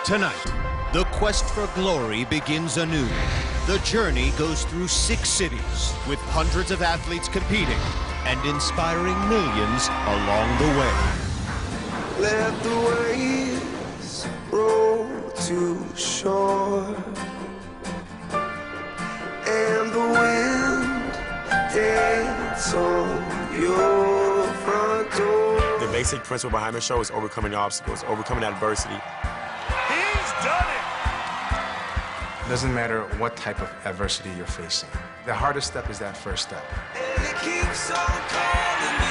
Tonight, the quest for glory begins anew. The journey goes through 6 cities, with hundreds of athletes competing and inspiring millions along the way. Let the waves roll to shore, and the wind dance on your front door. The basic principle behind the show is overcoming obstacles, overcoming adversity. He's done it! It doesn't matter what type of adversity you're facing. The hardest step is that first step. And it keeps on calling me.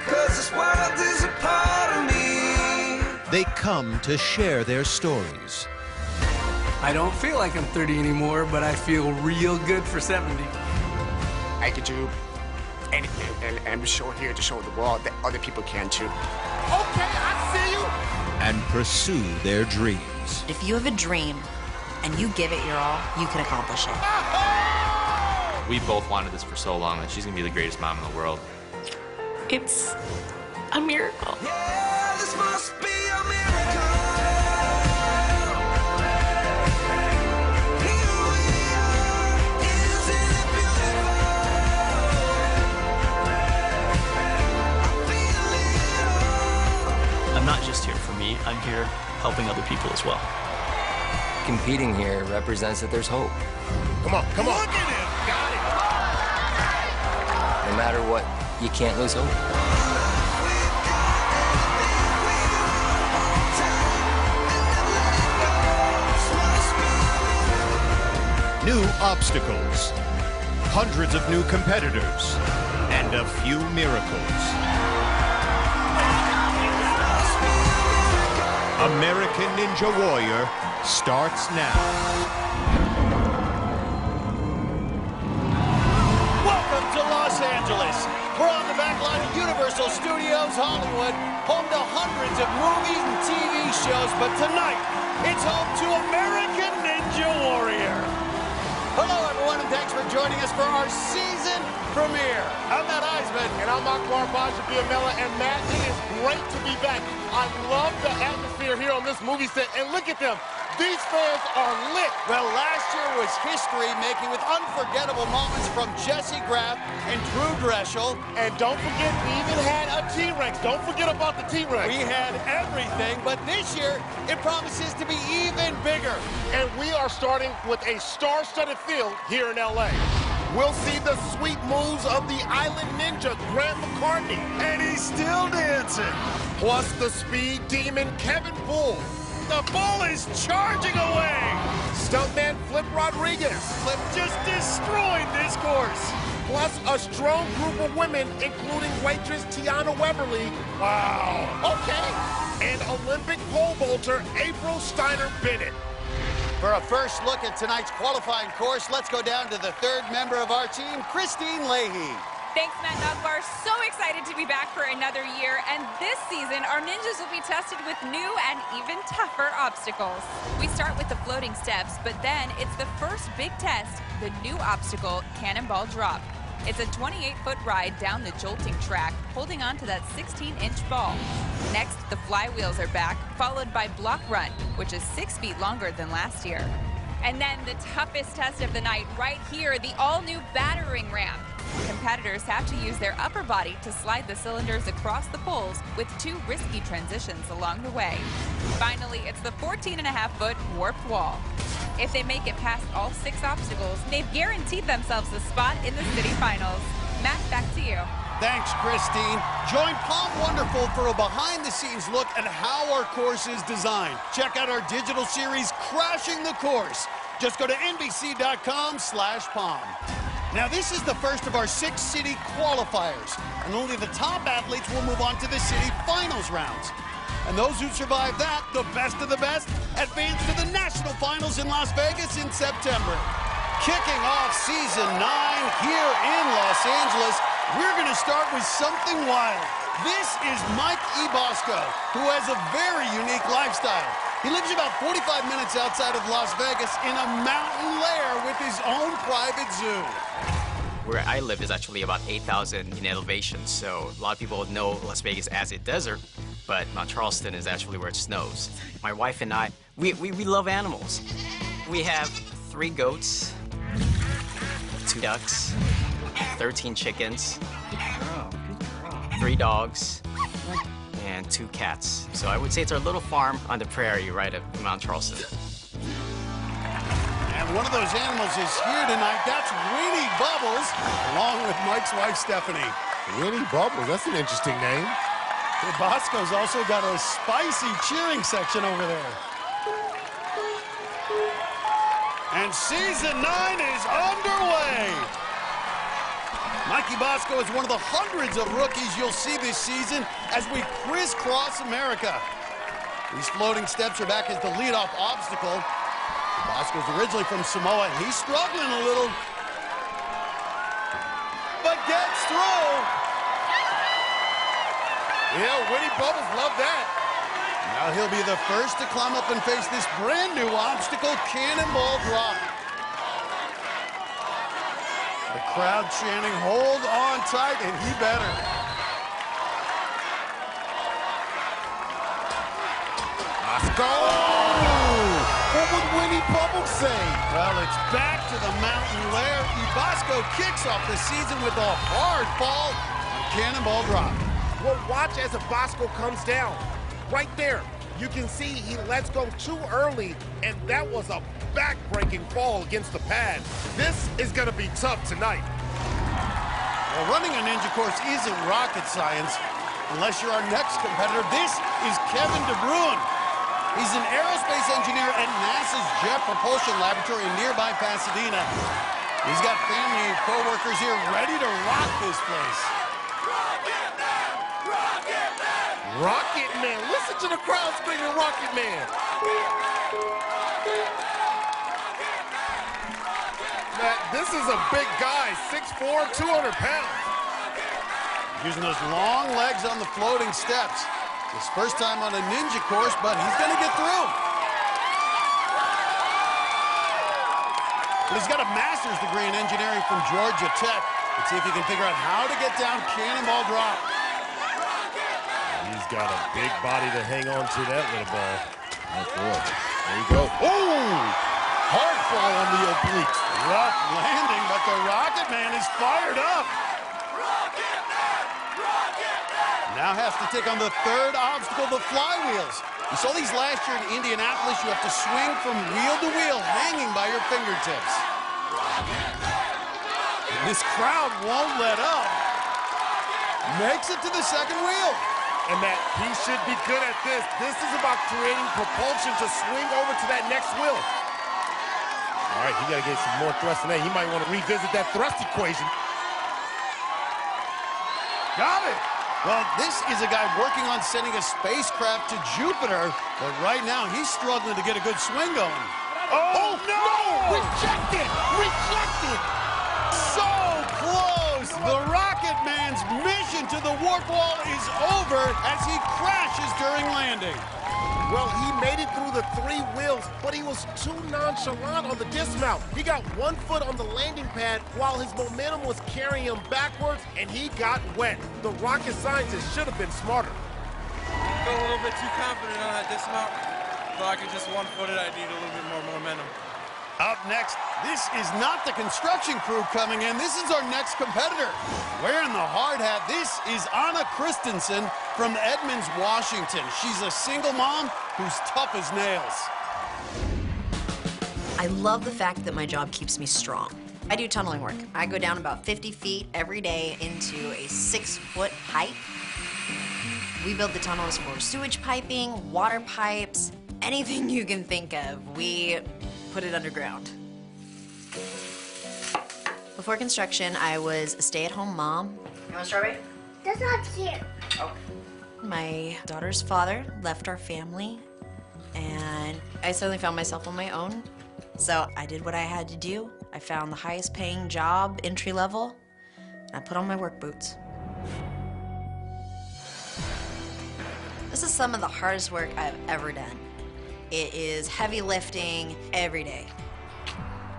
'Cause this world is a part of me. They come to share their stories. I don't feel like I'm 30 anymore, but I feel real good for 70. I could do anything, and I'm show here to show the world that other people can too. Okay, I see you! And pursue their dreams. If you have a dream and you give it your all, you can accomplish it. We both wanted this for so long that she's gonna be the greatest mom in the world. It's a miracle. Yeah, this must be a miracle. Here we are, isn't it beautiful? I feel it all. I'm not just here for me, I'm here helping other people as well. Competing here represents that there's hope. Come on, come on. Look at him! Got it! No matter what, you can't lose hope. New obstacles, hundreds of new competitors, and a few miracles. American Ninja Warrior starts now. Welcome to Los Angeles. We're on the back line of Universal Studios Hollywood, home to hundreds of movies and TV shows, but tonight, it's home to American Ninja Warrior. Hello, everyone, and thanks for joining us for our season premiere. I'm Matt Eisman. And I'm Akbar Bajabiamela. And Matt, it is great to be back. I love the atmosphere here on this movie set. And look at them. These fans are lit. Well, last year was history-making with unforgettable moments from Jesse Graff and Drew Dreschel. And don't forget, we even had a T-Rex. Don't forget about the T-Rex. We had everything, but this year, it promises to be even bigger. And we are starting with a star-studded field here in L.A. We'll see the sweet moves of the Island Ninja, Grant McCartney. And he's still dancing. Plus the speed demon, Kevin Bull. The bull is charging away. Stuntman Flip Rodriguez. Flip just destroyed this course. Plus a strong group of women, including waitress Tiana Weberly. Wow. Okay. And Olympic pole vaulter April Steiner Bennett. For a first look at tonight's qualifying course, let's go down to the third member of our team, Christine Leahy. Thanks, Matt and Akbar. So excited to be back for another year. And this season, our ninjas will be tested with new and even tougher obstacles. We start with the floating steps, but then it's the first big test, the new obstacle, Cannonball Drop. It's a 28-foot ride down the jolting track, holding on to that 16-inch ball. Next, the flywheels are back, followed by Block Run, which is 6 feet longer than last year. And then the toughest test of the night, right here, the all-new battering ramp. Competitors have to use their upper body to slide the cylinders across the poles with 2 risky transitions along the way. Finally, it's the 14.5-foot warped wall. If they make it past all 6 obstacles, they've guaranteed themselves a spot in the city finals. Matt, back to you. Thanks, Christine. Join Palm Wonderful for a behind-the-scenes look at how our course is designed. Check out our digital series, Crashing the Course. Just go to NBC.com/Palm. Now, this is the first of our 6 city qualifiers, and only the top athletes will move on to the city finals rounds. And those who survive that, the best of the best, advance to the national finals in Las Vegas in September. Kicking off season 9 here in Los Angeles, we're going to start with something wild. This is Mike Ebosco, who has a very unique lifestyle. He lives about 45 minutes outside of Las Vegas in a mountain lair with his own private zoo. Where I live is actually about 8,000 in elevation, so a lot of people know Las Vegas as a desert, but Mount Charleston is actually where it snows. My wife and I, we love animals. We have 3 goats, 2 ducks, 13 chickens, 3 dogs, and 2 cats. So I would say it's our little farm on the prairie right at Mount Charleston. And one of those animals is here tonight. That's Winnie Bubbles, along with Mike's wife, Stephanie. Winnie Bubbles, that's an interesting name. Bosco's also got a spicy cheering section over there. And season 9 is underway. Mikey Bosco is one of the hundreds of rookies you'll see this season as we crisscross America. These floating steps are back as the leadoff obstacle. Bosco's originally from Samoa, and he's struggling a little, but gets through. Yeah, Winnie Bubbles love that. Now he'll be the first to climb up and face this brand new obstacle, Cannonball Drop. The crowd chanting, hold on tight, and he better. Bosco! What would Winnie Bubbles say? Well, it's back to the mountain lair. Bosco kicks off the season with a hard fall on Cannonball Drop. Well, watch as Bosco comes down. Right there, you can see he lets go too early, and that was a back-breaking fall against the pad. This is gonna be tough tonight. Well, running a ninja course isn't rocket science. Unless you're our next competitor, this is Kevin DeBruin. He's an aerospace engineer at NASA's Jet Propulsion Laboratory in nearby Pasadena. He's got family and co-workers here ready to rock this place. Rocket Man! Listen to the crowd screaming Rocket Man! This is a big guy, 6'4", 200 pounds. Using those long legs on the floating steps. His first time on a ninja course, but he's gonna get through. Well, he's got a master's degree in engineering from Georgia Tech. Let's see if he can figure out how to get down Cannonball Drop. He's got a big body to hang on to that little ball. Oh, boy. There you go. Oh! Hard fall on the obliques. Rough landing, but the Rocket Man is fired up. Now has to take on the third obstacle, the flywheels. You saw these last year in Indianapolis. You have to swing from wheel to wheel, hanging by your fingertips. And this crowd won't let up. Makes it to the second wheel. And Matt, he should be good at this. This is about creating propulsion to swing over to that next wheel. All right, he got to get some more thrust in that. He might want to revisit that thrust equation. Got it. Well, this is a guy working on sending a spacecraft to Jupiter, but right now he's struggling to get a good swing going. Oh no! Rejected! Rejected! So close! The Rocket Man's mission to the warp wall is over as he crashes during landing. Well, he made it through the 3 wheels, but he was too nonchalant on the dismount. He got 1 foot on the landing pad while his momentum was carrying him backwards, and he got wet. The rocket scientist should have been smarter. I feel a little bit too confident on that dismount. Thought I could just 1-foot it. I need a little bit more momentum. Up next, this is not the construction crew coming in. This is our next competitor. Wearing the hard hat, this is Anna Christensen from Edmonds, Washington. She's a single mom who's tough as nails. I love the fact that my job keeps me strong. I do tunneling work. I go down about 50 feet every day into a 6-foot pipe. We build the tunnels for sewage piping, water pipes, anything you can think of. We put it underground. Before construction, I was a stay-at-home mom. You want a strawberry? That's not cute. Oh. My daughter's father left our family, and I suddenly found myself on my own. So I did what I had to do. I found the highest paying job, entry level, and I put on my work boots. This is some of the hardest work I've ever done. It is heavy lifting every day. So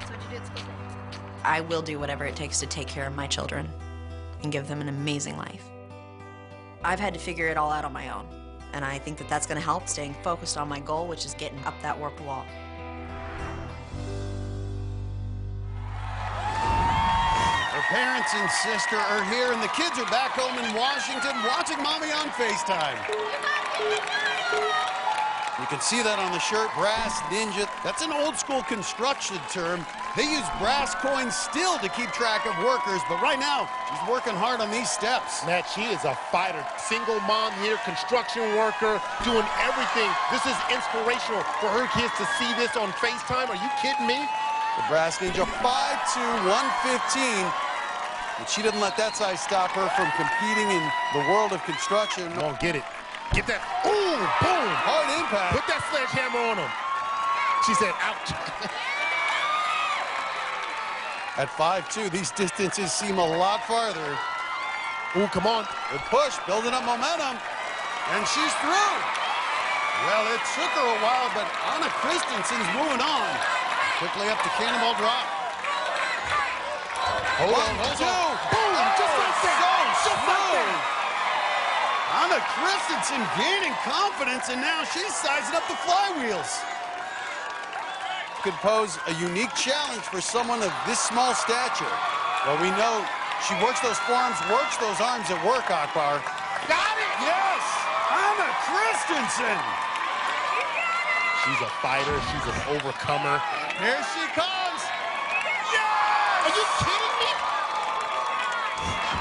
what'd you do at school today? I will do whatever it takes to take care of my children and give them an amazing life. I've had to figure it all out on my own, and I think that that's going to help staying focused on my goal, which is getting up that warped wall. Her parents and sister are here, and the kids are back home in Washington watching Mommy on FaceTime. You can see that on the shirt, Brass Ninja. That's an old school construction term. They use brass coins still to keep track of workers, but right now, she's working hard on these steps. Matt, she is a fighter. Single mom here, construction worker, doing everything. This is inspirational for her kids to see this on FaceTime. Are you kidding me? The Brass Ninja, 5'2", 115. But she didn't let that size stop her from competing in the world of construction. Come on, get it. Get that. Ooh, boom. Hard impact. Put that sledgehammer on him. She said, ouch. At 5'2", these distances seem a lot farther. Ooh, come on. Good push, building up momentum. And she's through. Well, it took her a while, but Anna Christensen's moving on. Quickly up to Cannonball Drop. Hold on. Boom, just like that. So smooth. Anna Christensen gaining confidence, and now she's sizing up the flywheels. Could pose a unique challenge for someone of this small stature. Well, we know she works those forearms, works those arms at work, Akbar. Got it! Yes! Anna Christensen! She's a fighter. She's an overcomer. Here she comes! Yes! Are you kidding me?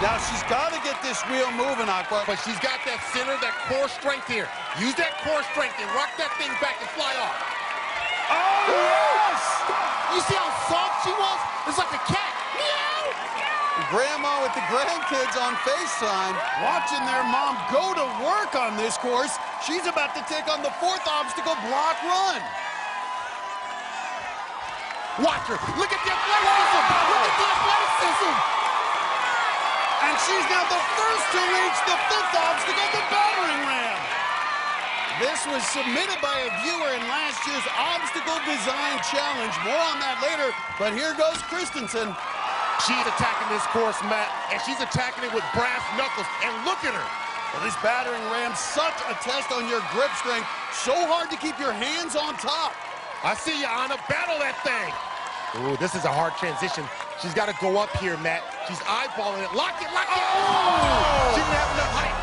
Now she's got to get this wheel moving, Akbar. But she's got that center, that core strength here. Use that core strength and rock that thing back and fly off. Oh, yes! You see how soft she was? It's like a cat. Meow! Grandma with the grandkids on FaceTime, watching their mom go to work on this course. She's about to take on the 4th obstacle, block run. Watch her. Look at the athleticism. Look at the athleticism. And she's now the first to reach the 5th obstacle, the battering ram. This was submitted by a viewer in last year's Obstacle Design Challenge. More on that later, but here goes Christensen. She's attacking this course, Matt, and she's attacking it with brass knuckles. And look at her. Well, this battering ram's such a test on your grip strength. So hard to keep your hands on top. I see you, Anna. Battle that thing. Ooh, this is a hard transition. She's got to go up here, Matt. She's eyeballing it. Lock it, lock it. Oh! She didn't have enough height.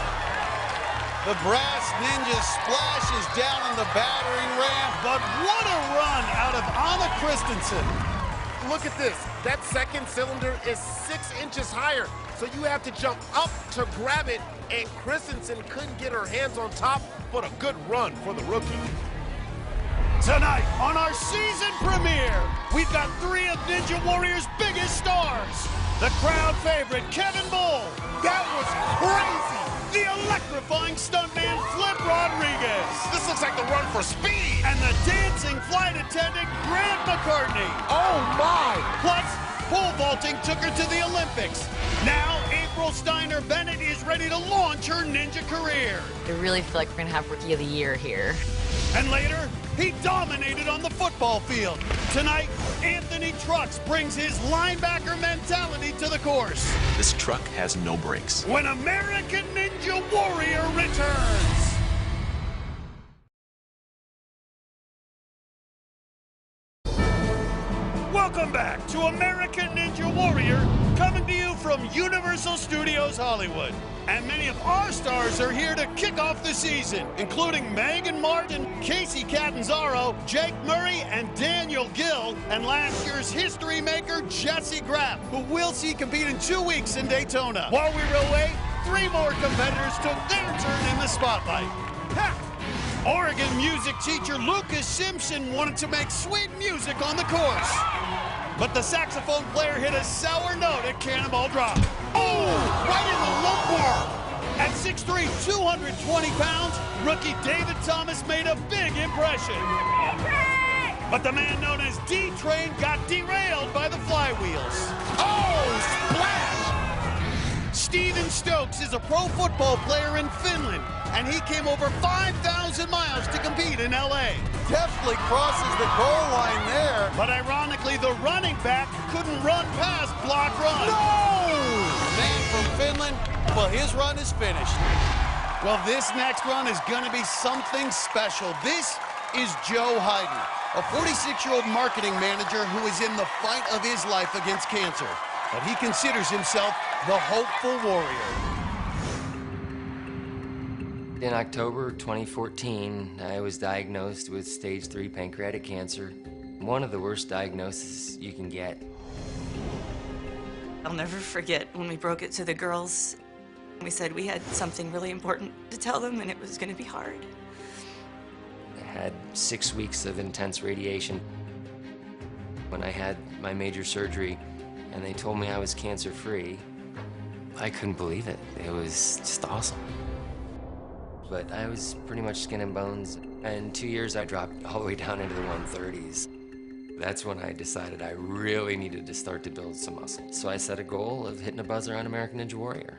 The Brass Ninja splashes down on the battering ram, but what a run out of Anna Christensen. Look at this. That second cylinder is 6 inches higher, so you have to jump up to grab it, and Christensen couldn't get her hands on top, but a good run for the rookie. Tonight, on our season premiere, we've got 3 of Ninja Warrior's biggest stars. The crowd favorite, Kevin Bull. That was crazy. The electrifying stuntman, Flip Rodriguez. This looks like the run for speed. And the dancing flight attendant, Grant McCartney. Oh, my. Plus, pole vaulting took her to the Olympics. Now, April Steiner Bennett is ready to launch her ninja career. I really feel like we're going to have Rookie of the Year here. And later, he dominated on the football field. Tonight, Anthony Trucks brings his linebacker mentality to the course. This truck has no brakes. When American Ninja Warrior returns. Welcome back to American Ninja Warrior, coming to you from Universal Studios Hollywood. And many of our stars are here to kick off the season, including Megan Martin, Casey Catanzaro, Jake Murray, and Daniel Gill, and last year's history maker, Jesse Graff, who we'll see compete in 2 weeks in Daytona. While we were away, 3 more competitors took their turn in the spotlight. Ha! Oregon music teacher Lucas Simpson wanted to make sweet music on the course. But the saxophone player hit a sour note at Cannonball Drop. Oh, right in the lumbar. At 6'3", 220 pounds, rookie David Thomas made a big impression. But the man known as D-Train got derailed by the flywheels. Oh, splash! Steven Stokes is a pro football player in Finland, and he came over 5,000 miles to compete in L.A. Deftly crosses the goal line there. But ironically, the running back couldn't run past block run. No! The man from Finland, well, his run is finished. Well, this next run is going to be something special. This is Joe Hayden, a 46-year-old marketing manager who is in the fight of his life against cancer. But he considers himself the hopeful warrior. In October 2014, I was diagnosed with stage 3 pancreatic cancer, one of the worst diagnoses you can get. I'll never forget when we broke it to the girls. We said we had something really important to tell them, and it was going to be hard. I had 6 weeks of intense radiation. When I had my major surgery and they told me I was cancer-free, I couldn't believe it. It was just awesome. But I was pretty much skin and bones. In 2 years, I dropped all the way down into the 130s. That's when I decided I really needed to start to build some muscle. So I set a goal of hitting a buzzer on American Ninja Warrior.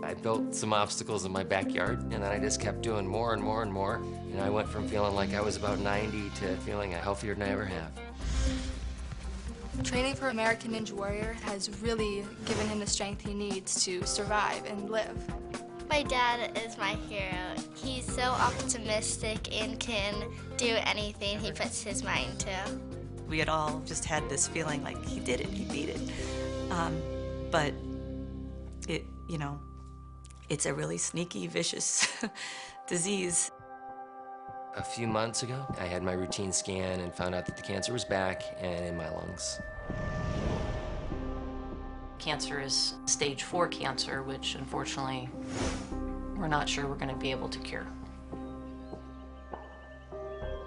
I built some obstacles in my backyard, and then I just kept doing more and more and more. And I went from feeling like I was about 90 to feeling healthier than I ever have. Training for American Ninja Warrior has really given him the strength he needs to survive and live. My dad is my hero. He's so optimistic and can do anything he puts his mind to. We had all just had this feeling like he did it, he beat it. But it, you know, it's a really sneaky, vicious disease. A few months ago, I had my routine scan and found out that the cancer was back and in my lungs. Cancer is stage 4 cancer, which unfortunately we're not sure we're going to be able to cure.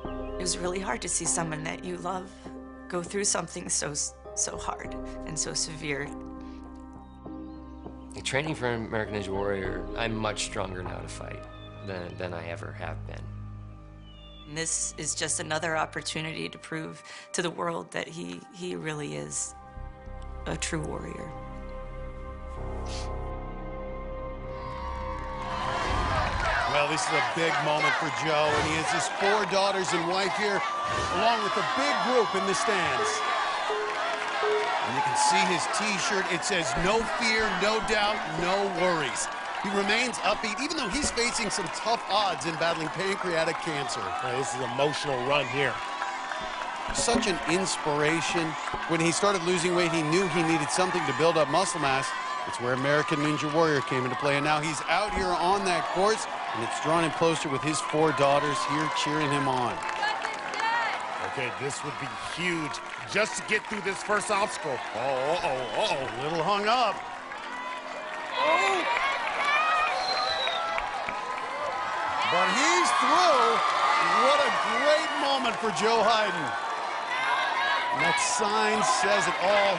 It was really hard to see someone that you love go through something so hard and so severe. Training for American Ninja Warrior, I'm much stronger now to fight than I ever have been. And this is just another opportunity to prove to the world that he really is a true warrior. Well, this is a big moment for Joe, and he has his 4 daughters and wife here, along with a big group in the stands. And you can see his T-shirt. It says, "No fear, no doubt, no worries." He remains upbeat, even though he's facing some tough odds in battling pancreatic cancer. This is an emotional run here. Such an inspiration. When he started losing weight, he knew he needed something to build up muscle mass. It's where American Ninja Warrior came into play, and now he's out here on that course, and it's drawn him closer with his 4 daughters here cheering him on. Okay, this would be huge just to get through this first obstacle. A little hung up. Oh! But he's through. What a great moment for Joe Hayden. And that sign says it all.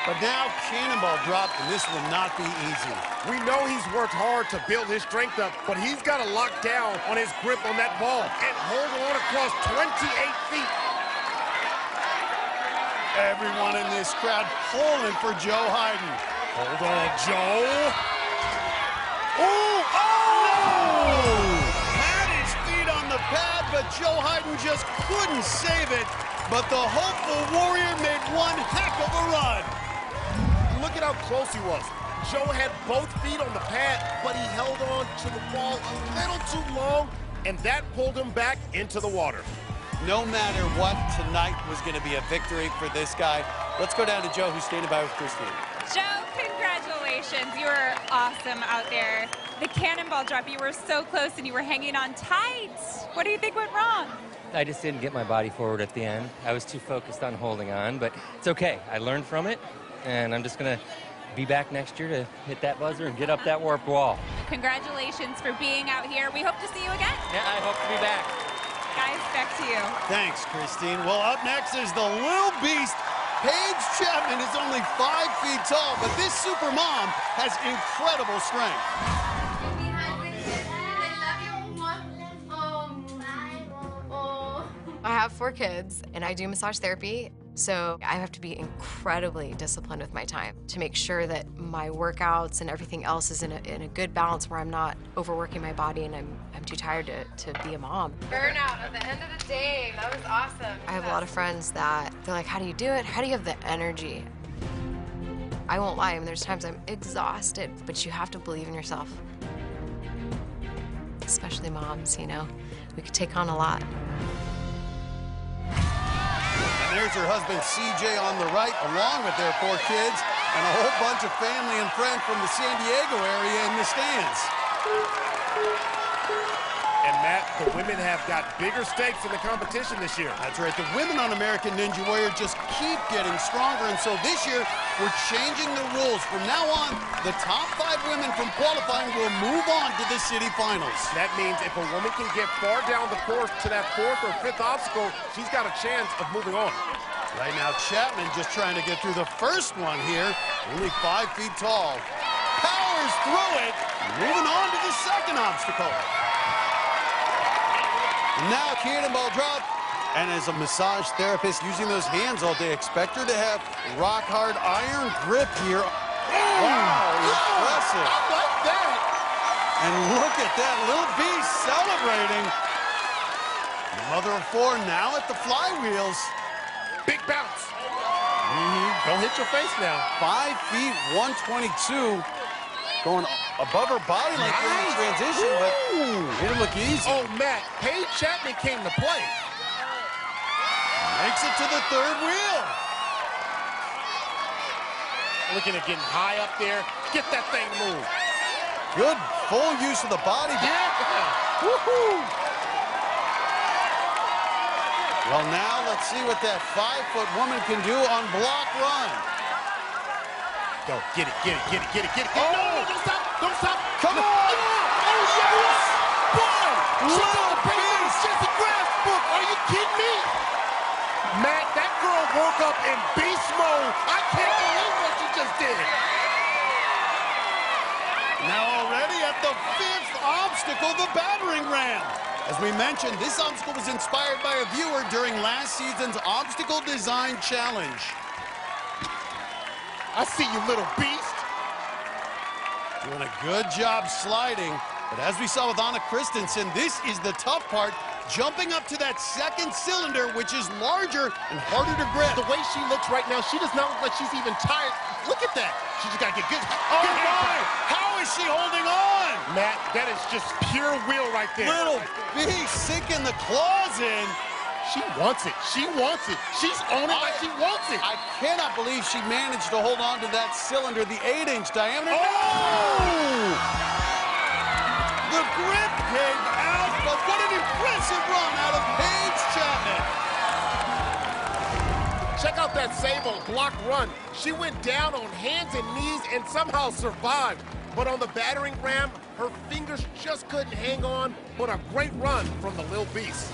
But now Cannonball dropped, and this will not be easy. We know he's worked hard to build his strength up, but he's got to lock down on his grip on that ball and hold on across 28 feet. Everyone in this crowd pulling for Joe Hayden. Hold on, Joe. Oh! Oh! Had his feet on the pad, but Joe Hayden just couldn't save it. But the hopeful warrior made one heck of a run. Look at how close he was. Joe had both feet on the pad, but he held on to the wall a little too long, and that pulled him back into the water. No matter what, tonight was going to be a victory for this guy. Let's go down to Joe, who's standing by with Christine. Joe, congratulations. You were awesome out there. The cannonball drop, you were so close and you were hanging on tight. What do you think went wrong? I just didn't get my body forward at the end. I was too focused on holding on, but it's okay. I learned from it, and I'm just going to be back next year to hit that buzzer and get up that warped wall. Congratulations for being out here. We hope to see you again. Yeah, I hope to be back. Guys, back to you. Thanks, Christine. Well, up next is the little beast. Paige Chapman is only 5 feet tall, but this super mom has incredible strength. I have 4 kids, and I do massage therapy. So I have to be incredibly disciplined with my time to make sure that my workouts and everything else is in a good balance where I'm not overworking my body and I'm too tired to be a mom. Burnout at the end of the day. That was awesome. I have a lot of friends that they're like, how do you do it? How do you have the energy? I won't lie, I mean, there's times I'm exhausted, but you have to believe in yourself. Especially moms, you know, we could take on a lot. And there's her husband, CJ, on the right, along with their 4 kids, and a whole bunch of family and friends from the San Diego area in the stands. And Matt, the women have got bigger stakes in the competition this year. That's right. The women on American Ninja Warrior just keep getting stronger, and so this year we're changing the rules. From now on, the top 5 women from qualifying will move on to the city finals. That means if a woman can get far down the course to that 4th or 5th obstacle, she's got a chance of moving on. Right now, Chapman just trying to get through the first one here. Only 5 feet tall. Powers through it. Moving on to the second obstacle. Now Kieran Baldrop, and as a massage therapist using those hands all day, expect her to have rock-hard iron grip here. Wow, impressive. I like that. And look at that, little beast celebrating. The mother of 4 now at the flywheels. Big bounce. Don't hit your face now. 5 feet, 122. Going above her body like in the transition, but it'll look easy. Oh, Matt, Paige Chapman came to play. Makes it to the 3rd wheel. Looking at getting high up there. Get that thing moved. Good full use of the body. Yeah. Woohoo. Well, now let's see what that 5-foot woman can do on block run. Go, get it, get it, get it, get it, get it. Oh, no, don't stop, don't stop. Come on. Oh, yes. Boy, little beast. Just a grass book. Are you kidding me? Matt, that girl woke up in beast mode. I can't believe what she just did. Now already at the 5th obstacle, the battering ram. As we mentioned, this obstacle was inspired by a viewer during last season's Obstacle Design Challenge. I see you, little beast. Doing a good job sliding, but as we saw with Anna Christensen, this is the tough part, jumping up to that 2nd cylinder, which is larger and harder to grip. The way she looks right now, she does not look like she's even tired. Look at that. She just got to get good. Oh, my! How is she holding on? Matt, that is just pure will right there. Little beast sinking the claws in. She wants it. She wants it. She's on it like she wants it. I cannot believe she managed to hold on to that cylinder, the 8-inch diameter. Oh! The grip came out, but what an impressive run out of Paige Chapman. Check out that save on block run. She went down on hands and knees and somehow survived. But on the battering ram, her fingers just couldn't hang on. But a great run from the Lil Beast.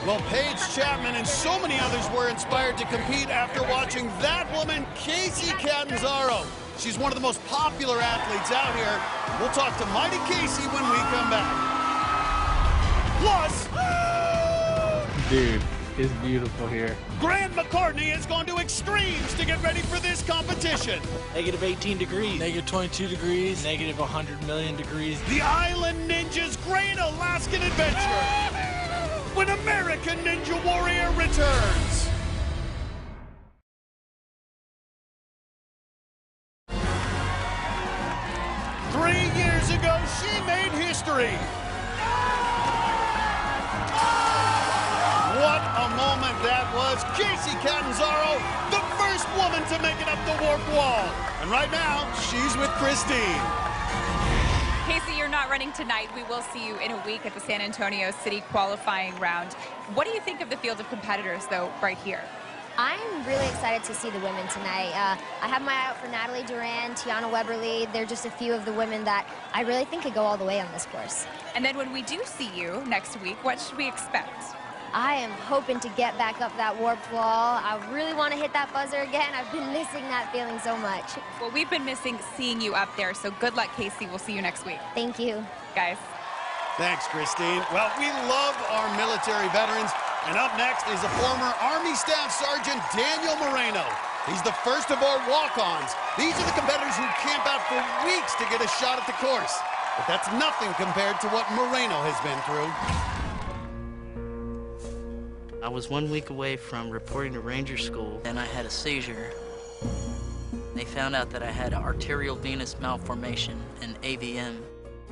Well, Paige Chapman and so many others were inspired to compete after watching that woman, Casey Catanzaro. She's one of the most popular athletes out here. We'll talk to Mighty Casey when we come back. Plus, dude, it's beautiful here. Grant McCartney has gone to extremes to get ready for this competition. Negative 18 degrees. Negative 22 degrees. Negative 100 million degrees. The Island Ninja's Great Alaskan Adventure. When American Ninja Warrior returns. Three years ago, she made history. What a moment that was. Casey Catanzaro, the first woman to make it up the warp wall. And right now, she's with Christine. Casey, you're not running tonight. We will see you in a week at the San Antonio City qualifying round. What do you think of the field of competitors, though, right here? I'm really excited to see the women tonight. I have my eye out for Natalie Duran, Tiana Weberly. They're just a few of the women that I really think could go all the way on this course. And then when we do see you next week, what should we expect? I am hoping to get back up that warped wall. I really want to hit that buzzer again. I've been missing that feeling so much. Well, we've been missing seeing you up there, so good luck, Casey. We'll see you next week. Thank you. Guys. Thanks, Christine. Well, we love our military veterans, And up next is a former Army Staff Sergeant Daniel Moreno. He's the first of our walk-ons. These are the competitors who camp out for weeks to get a shot at the course. But that's nothing compared to what Moreno has been through. I was 1 week away from reporting to Ranger School, and I had a seizure. They found out that I had arterial venous malformation, an AVM.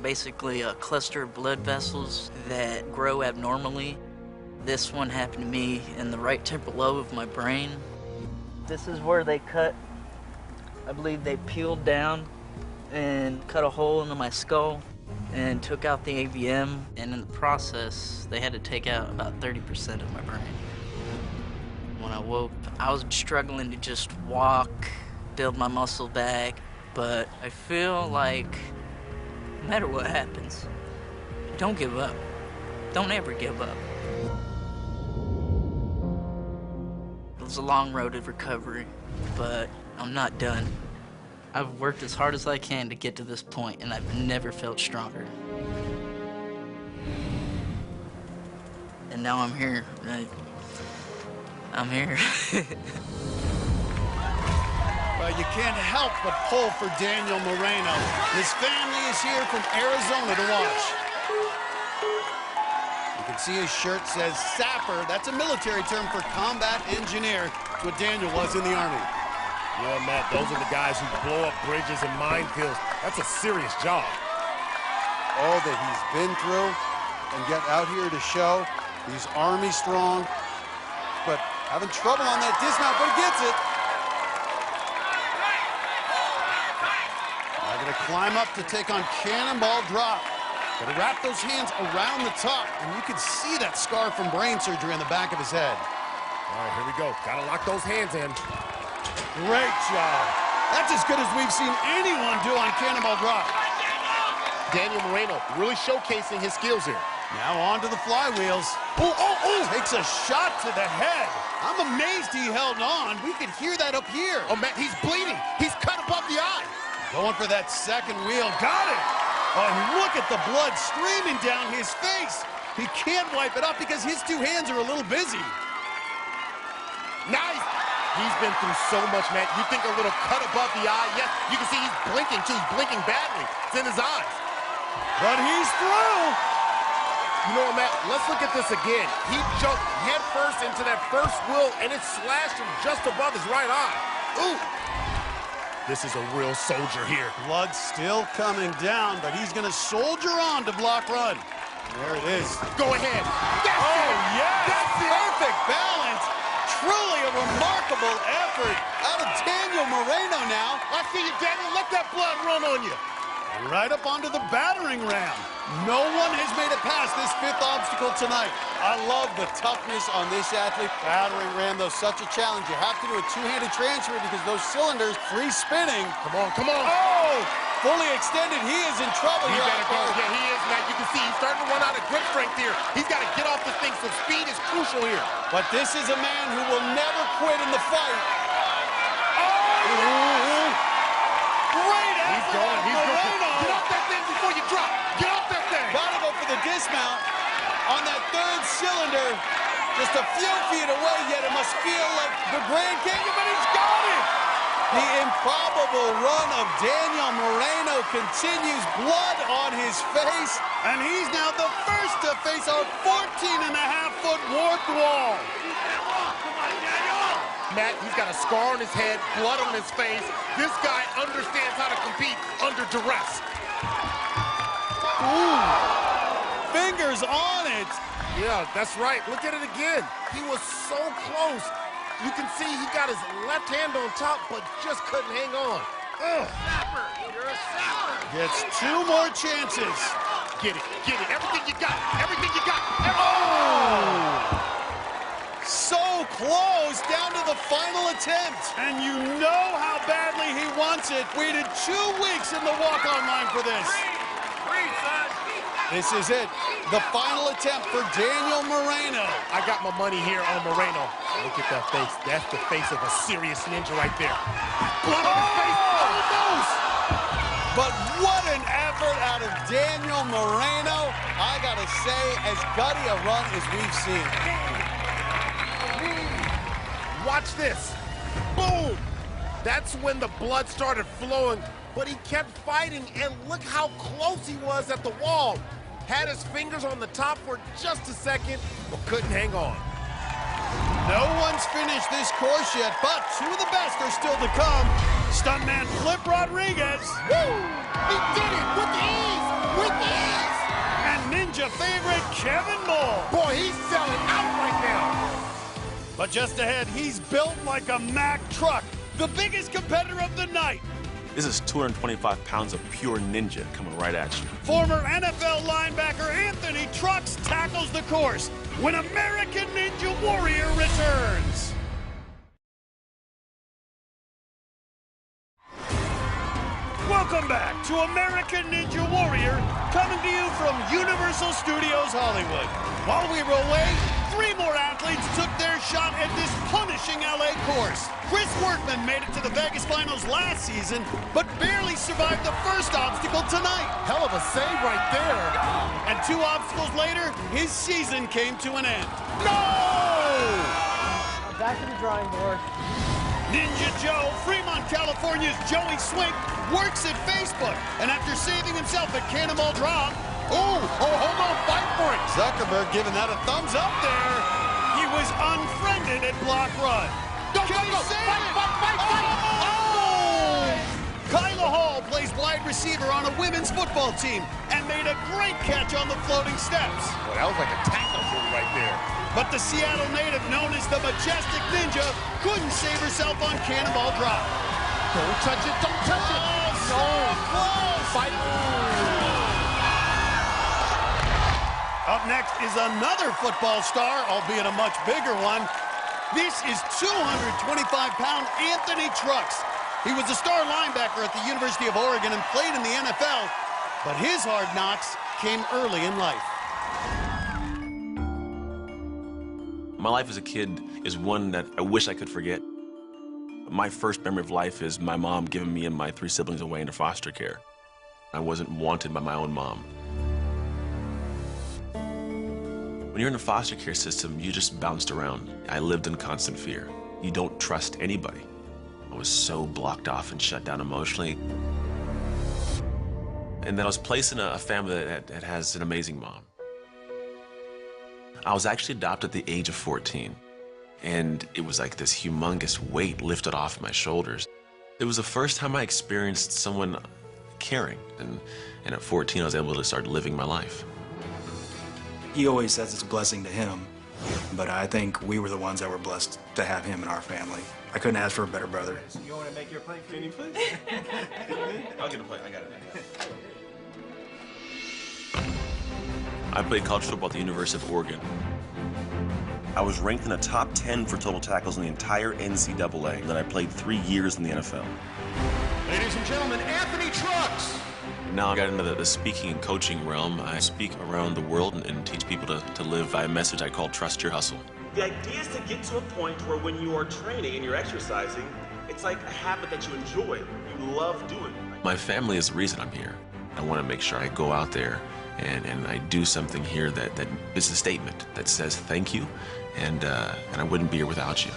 Basically a cluster of blood vessels that grow abnormally. This one happened to me in the right temporal lobe of my brain. This is where they cut, I believe they peeled down and cut a hole into my skull and took out the AVM, and in the process, they had to take out about 30% of my brain. When I woke, I was struggling to just walk, build my muscle back, but I feel like no matter what happens, don't give up. Don't ever give up. It was a long road of recovery, but I'm not done. I've worked as hard as I can to get to this point, and I've never felt stronger. And now I'm here. I'm here. Well, you can't help but pull for Daniel Moreno. His family is here from Arizona to watch. You can see his shirt says sapper. That's a military term for combat engineer. It's what Daniel was in the Army. Yeah, Matt, those are the guys who blow up bridges and minefields. That's a serious job. All that he's been through and get out here to show he's Army strong, but having trouble on that dismount, but he gets it. Now gonna climb up to take on cannonball drop. Gotta wrap those hands around the top, and you can see that scar from brain surgery on the back of his head. All right, here we go. Gotta lock those hands in. Great job. That's as good as we've seen anyone do on cannonball drop. Daniel Moreno really showcasing his skills here. Now on to the flywheels. Oh! Takes a shot to the head. I'm amazed he held on. We could hear that up here. Oh, man, he's bleeding. He's cut above the eye. Going for that second wheel. Got it. Oh, and look at the blood streaming down his face. He can't wipe it off because his two hands are a little busy. Nice. He's been through so much, man. You think a little cut above the eye? Yes, you can see he's blinking, too. He's blinking badly. It's in his eyes. But he's through. You know what, Matt? Let's look at this again. He jumped headfirst into that first wheel, and it slashed him just above his right eye. Ooh. This is a real soldier here. Blood still coming down, but he's going to soldier on to block run. There it is. Go ahead. That's it. Yes. That's perfect balance. Truly a remarkable effort out of Daniel Moreno now. I see you, Daniel. Let that blood run on you. Right up onto the battering ram. No one has made it past this fifth obstacle tonight. I love the toughness on this athlete. Battering ram, though, such a challenge. You have to do a two-handed transfer because those cylinders free spinning. Come on. Oh! Fully extended. He is in trouble He here. better go. Yeah, he is, Matt. You can see he's starting to run out of grip strength here. He's got to get off this thing, so speed is crucial here. But this is a man who will never quit in the fight. Oh! Great effort. He's going. Moreno. Get off that thing before you drop. Get off that thing. Gotta go for the dismount on that third cylinder. Just a few feet away, yet it must feel like the Grand Canyon, but he's got it. The improbable run of Daniel Moreno continues, blood on his face, and he's now the first to face our 14.5-foot warped wall. Matt, he's got a scar on his head, blood on his face. This guy understands how to compete under duress. Ooh, fingers on it. Yeah, that's right. Look at it again. He was so close. You can see he got his left hand on top, but just couldn't hang on. Ugh. Sapper, you're a sapper. Gets two more chances. Get it. Everything you got. Everything you got. Oh! So close, down to the final attempt. And you know how badly he wants it. Waited 2 weeks in the walk-on line for this. This is it. The final attempt for Daniel Moreno. I got my money here on Moreno. Look at that face. That's the face of a serious ninja right there. Blood on his face. Almost. But what an effort out of Daniel Moreno. I gotta say, as gutty a run as we've seen. Watch this. Boom! That's when the blood started flowing, but he kept fighting, and look how close he was at the wall. Had his fingers on the top for just a second, but couldn't hang on. No one's finished this course yet, but two of the best are still to come. Stuntman Flip Rodriguez. Woo! He did it with ease! With ease! And Ninja favorite Kevin Moore. Boy, he's selling out right now. But just ahead, he's built like a Mack truck, the biggest competitor of the night. This is 225 pounds of pure ninja coming right at you. Former NFL linebacker Anthony Trucks tackles the course when American Ninja Warrior returns. Welcome back to American Ninja Warrior, coming to you from Universal Studios Hollywood. While we were away, 3 more athletes took their shot at this punishing LA course. Chris Workman made it to the Vegas finals last season, but barely survived the first obstacle tonight. Hell of a save right there. And 2 obstacles later, his season came to an end. No! Back to the drawing board. Ninja Joe, Fremont, California's Joey Swink, works at Facebook, and after saving himself at Cannonball Drop, hold on, fight for it. Zuckerberg giving that a thumbs up there. He was unfriended at Block Run. Can he save it? Fight! Oh! Kyla Hall plays wide receiver on a women's football team and made a great catch on the floating steps. Well, that was like a tackle move right there. But the Seattle native known as the Majestic Ninja couldn't save herself on Cannonball Drop. Don't touch it, don't touch it. So close. Fight. Up next is another football star, albeit a much bigger one. This is 225-pound Anthony Trucks. He was a star linebacker at the University of Oregon and played in the NFL, but his hard knocks came early in life. My life as a kid is one that I wish I could forget. My first memory of life is my mom giving me and my 3 siblings away into foster care. I wasn't wanted by my own mom. When you're in the foster care system, you just bounced around. I lived in constant fear. You don't trust anybody. I was so blocked off and shut down emotionally. And then I was placed in a family that has an amazing mom. I was actually adopted at the age of 14. And it was like this humongous weight lifted off my shoulders. It was the first time I experienced someone caring. And at 14, I was able to start living my life. He always says it's a blessing to him, but I think we were the ones that were blessed to have him in our family. I couldn't ask for a better brother. You want to make your play? Can you please? I'll get a play. I got it. I played college football at the University of Oregon. I was ranked in the top 10 for total tackles in the entire NCAA, and then I played 3 years in the NFL. Ladies and gentlemen, Anthony Trucks. Now I got into the speaking and coaching realm. I speak around the world and teach people to live by a message I call Trust Your Hustle. The idea is to get to a point where when you are training and you're exercising, it's like a habit that you enjoy, you love doing. My family is the reason I'm here. I want to make sure I go out there and I do something here that is a statement that says thank you, and I wouldn't be here without you.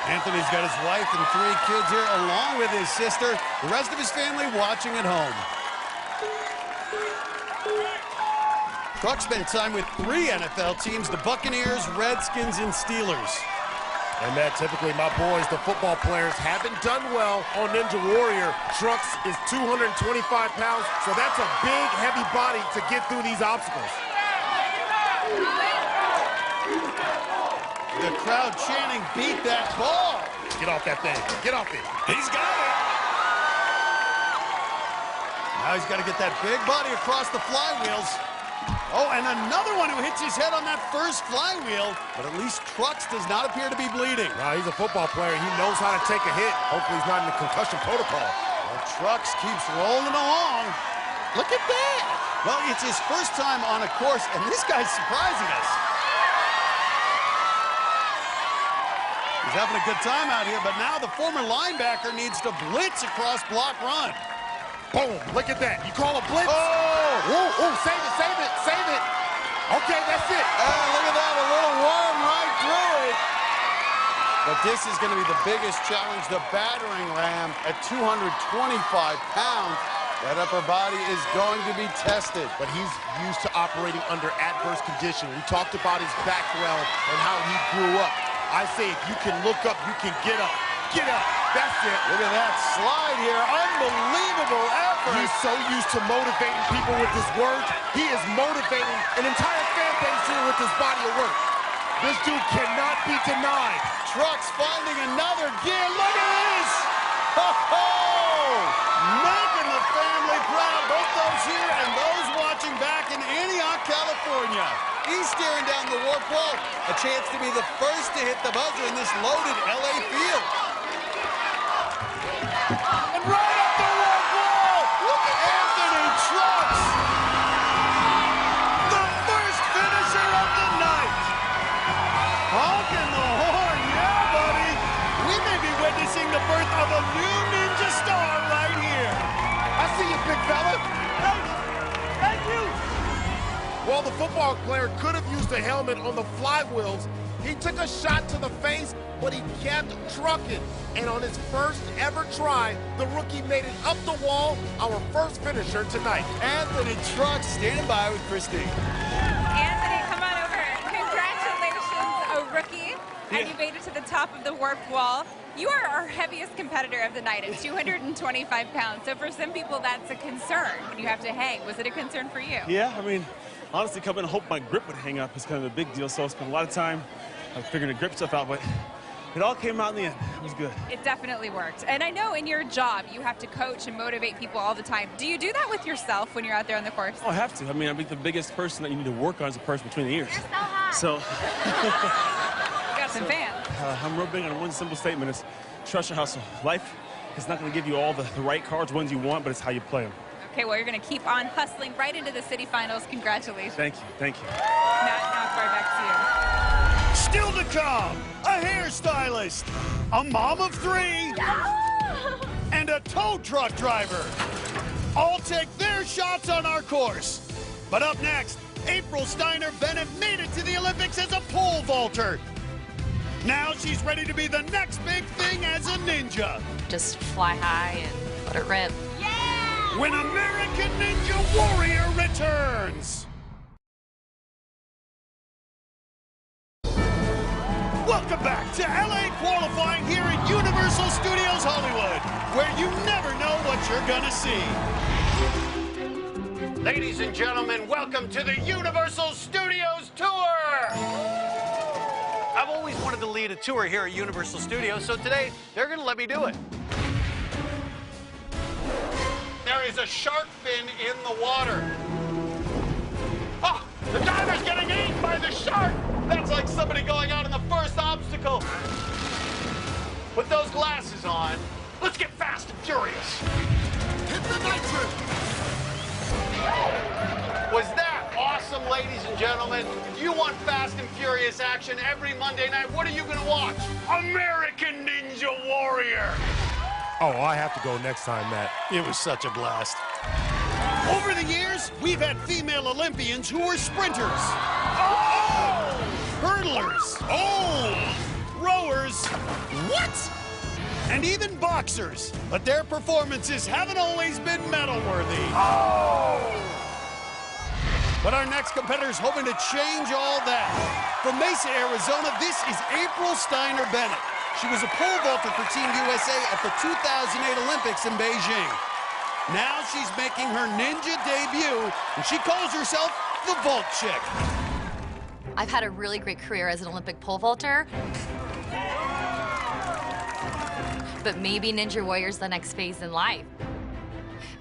Anthony's got his wife and 3 kids here, along with his sister. The rest of his family watching at home. Truck spent time with 3 NFL teams, the Buccaneers, Redskins, and Steelers. And Matt, typically my boys, the football players, haven't done well on Ninja Warrior. Trucks is 225 pounds, so that's a big, heavy body to get through these obstacles. The crowd chanting, beat that ball. Get off that thing. Get off it. He's got it. Now he's got to get that big body across the flywheels. Oh, and another one who hits his head on that first flywheel, but at least Trucks does not appear to be bleeding. Nah, he's a football player. He knows how to take a hit. Hopefully he's not in the concussion protocol. Well, Trucks keeps rolling along. Look at that. Well, it's his first time on a course, and this guy's surprising us. He's having a good time out here, but now the former linebacker needs to blitz across Block Run. Boom, look at that. You call a blitz? Oh! Ooh, save it, save it, save it. Okay, that's But this is going to be the biggest challenge, the battering ram at 225 pounds. That upper body is going to be tested. But he's used to operating under adverse conditions. We talked about his back well and how he grew up. I say if you can look up, you can get up. Get up. That's it. Look at that slide here. Unbelievable effort. He's so used to motivating people with his words. He is motivating an entire fan base here with his body of work. This dude cannot be denied. Trucks finding another gear. Look at this. Ho-ho! Making the family proud, both those here and those watching back in Antioch, California. He's staring down the warp wall. A chance to be the first to hit the buzzer in this loaded LA field. And right up the warp wall! Look at Anthony Trucks! The first finisher of the night! Honking the horn, yeah, buddy! We may be witnessing the birth of a new ninja star right here. I see you, big fella. Thank you! Well, the football player could have used a helmet on the flywheels. He took a shot to the face, but he kept trucking. And on his first ever try, the rookie made it up the wall, our first finisher tonight. Anthony Trucks standing by with Christine. Anthony, come on over. Congratulations, a rookie. And you made it to the top of the warped wall. You are our heaviest competitor of the night at 225 pounds. So for some people, that's a concern. You have to hang. Was it a concern for you? Yeah, I mean, honestly, coming and hope my grip would hang up is kind of a big deal. So I spent a lot of time figuring the grip stuff out, but it all came out in the end. It was good. It definitely worked. And I know in your job, you have to coach and motivate people all the time. Do you do that with yourself when you're out there on the course? Oh, I have to. I mean, I think the biggest person that you need to work on is the person between the ears. You're so hot. So, You got some fans. I'm real big on one simple statement. It's trust your hustle. Life is not going to give you all the right cards, ones you want, but it's how you play them. Okay, well, you're going to keep on hustling right into the city finals. Congratulations. Thank you. Thank you. Now it's right back to you. Still to come, a hairstylist, a mom of 3, and a tow truck driver. All take their shots on our course. But up next, April Steiner Bennett made it to the Olympics as a pole vaulter. Now she's ready to be the next big thing as a ninja. Just fly high and let it rip. When American Ninja Warrior returns. Welcome back to LA qualifying here at Universal Studios Hollywood, where you never know what you're gonna see. Ladies and gentlemen, welcome to the Universal Studios Tour! I've always wanted to lead a tour here at Universal Studios, so today they're gonna let me do it. There is a shark fin in the water. Oh, the diver's getting eaten by the shark! That's like somebody going out on the first obstacle. Put those glasses on. Let's get fast and furious. Hit the nitro. Was that awesome, ladies and gentlemen? If you want fast and furious action every Monday night, what are you gonna watch? American Ninja Warrior. Oh, I have to go next time, Matt. It was such a blast. Over the years, we've had female Olympians who were sprinters. Oh! Hurdlers. Oh! Rowers. What? And even boxers. But their performances haven't always been medal-worthy. Oh! But our next competitor's hoping to change all that. From Mesa, Arizona, this is April Steiner Bennett. She was a pole vaulter for Team USA at the 2008 Olympics in Beijing. Now she's making her ninja debut, and she calls herself the Vault Chick. I've had a really great career as an Olympic pole vaulter. But maybe Ninja Warrior's the next phase in life.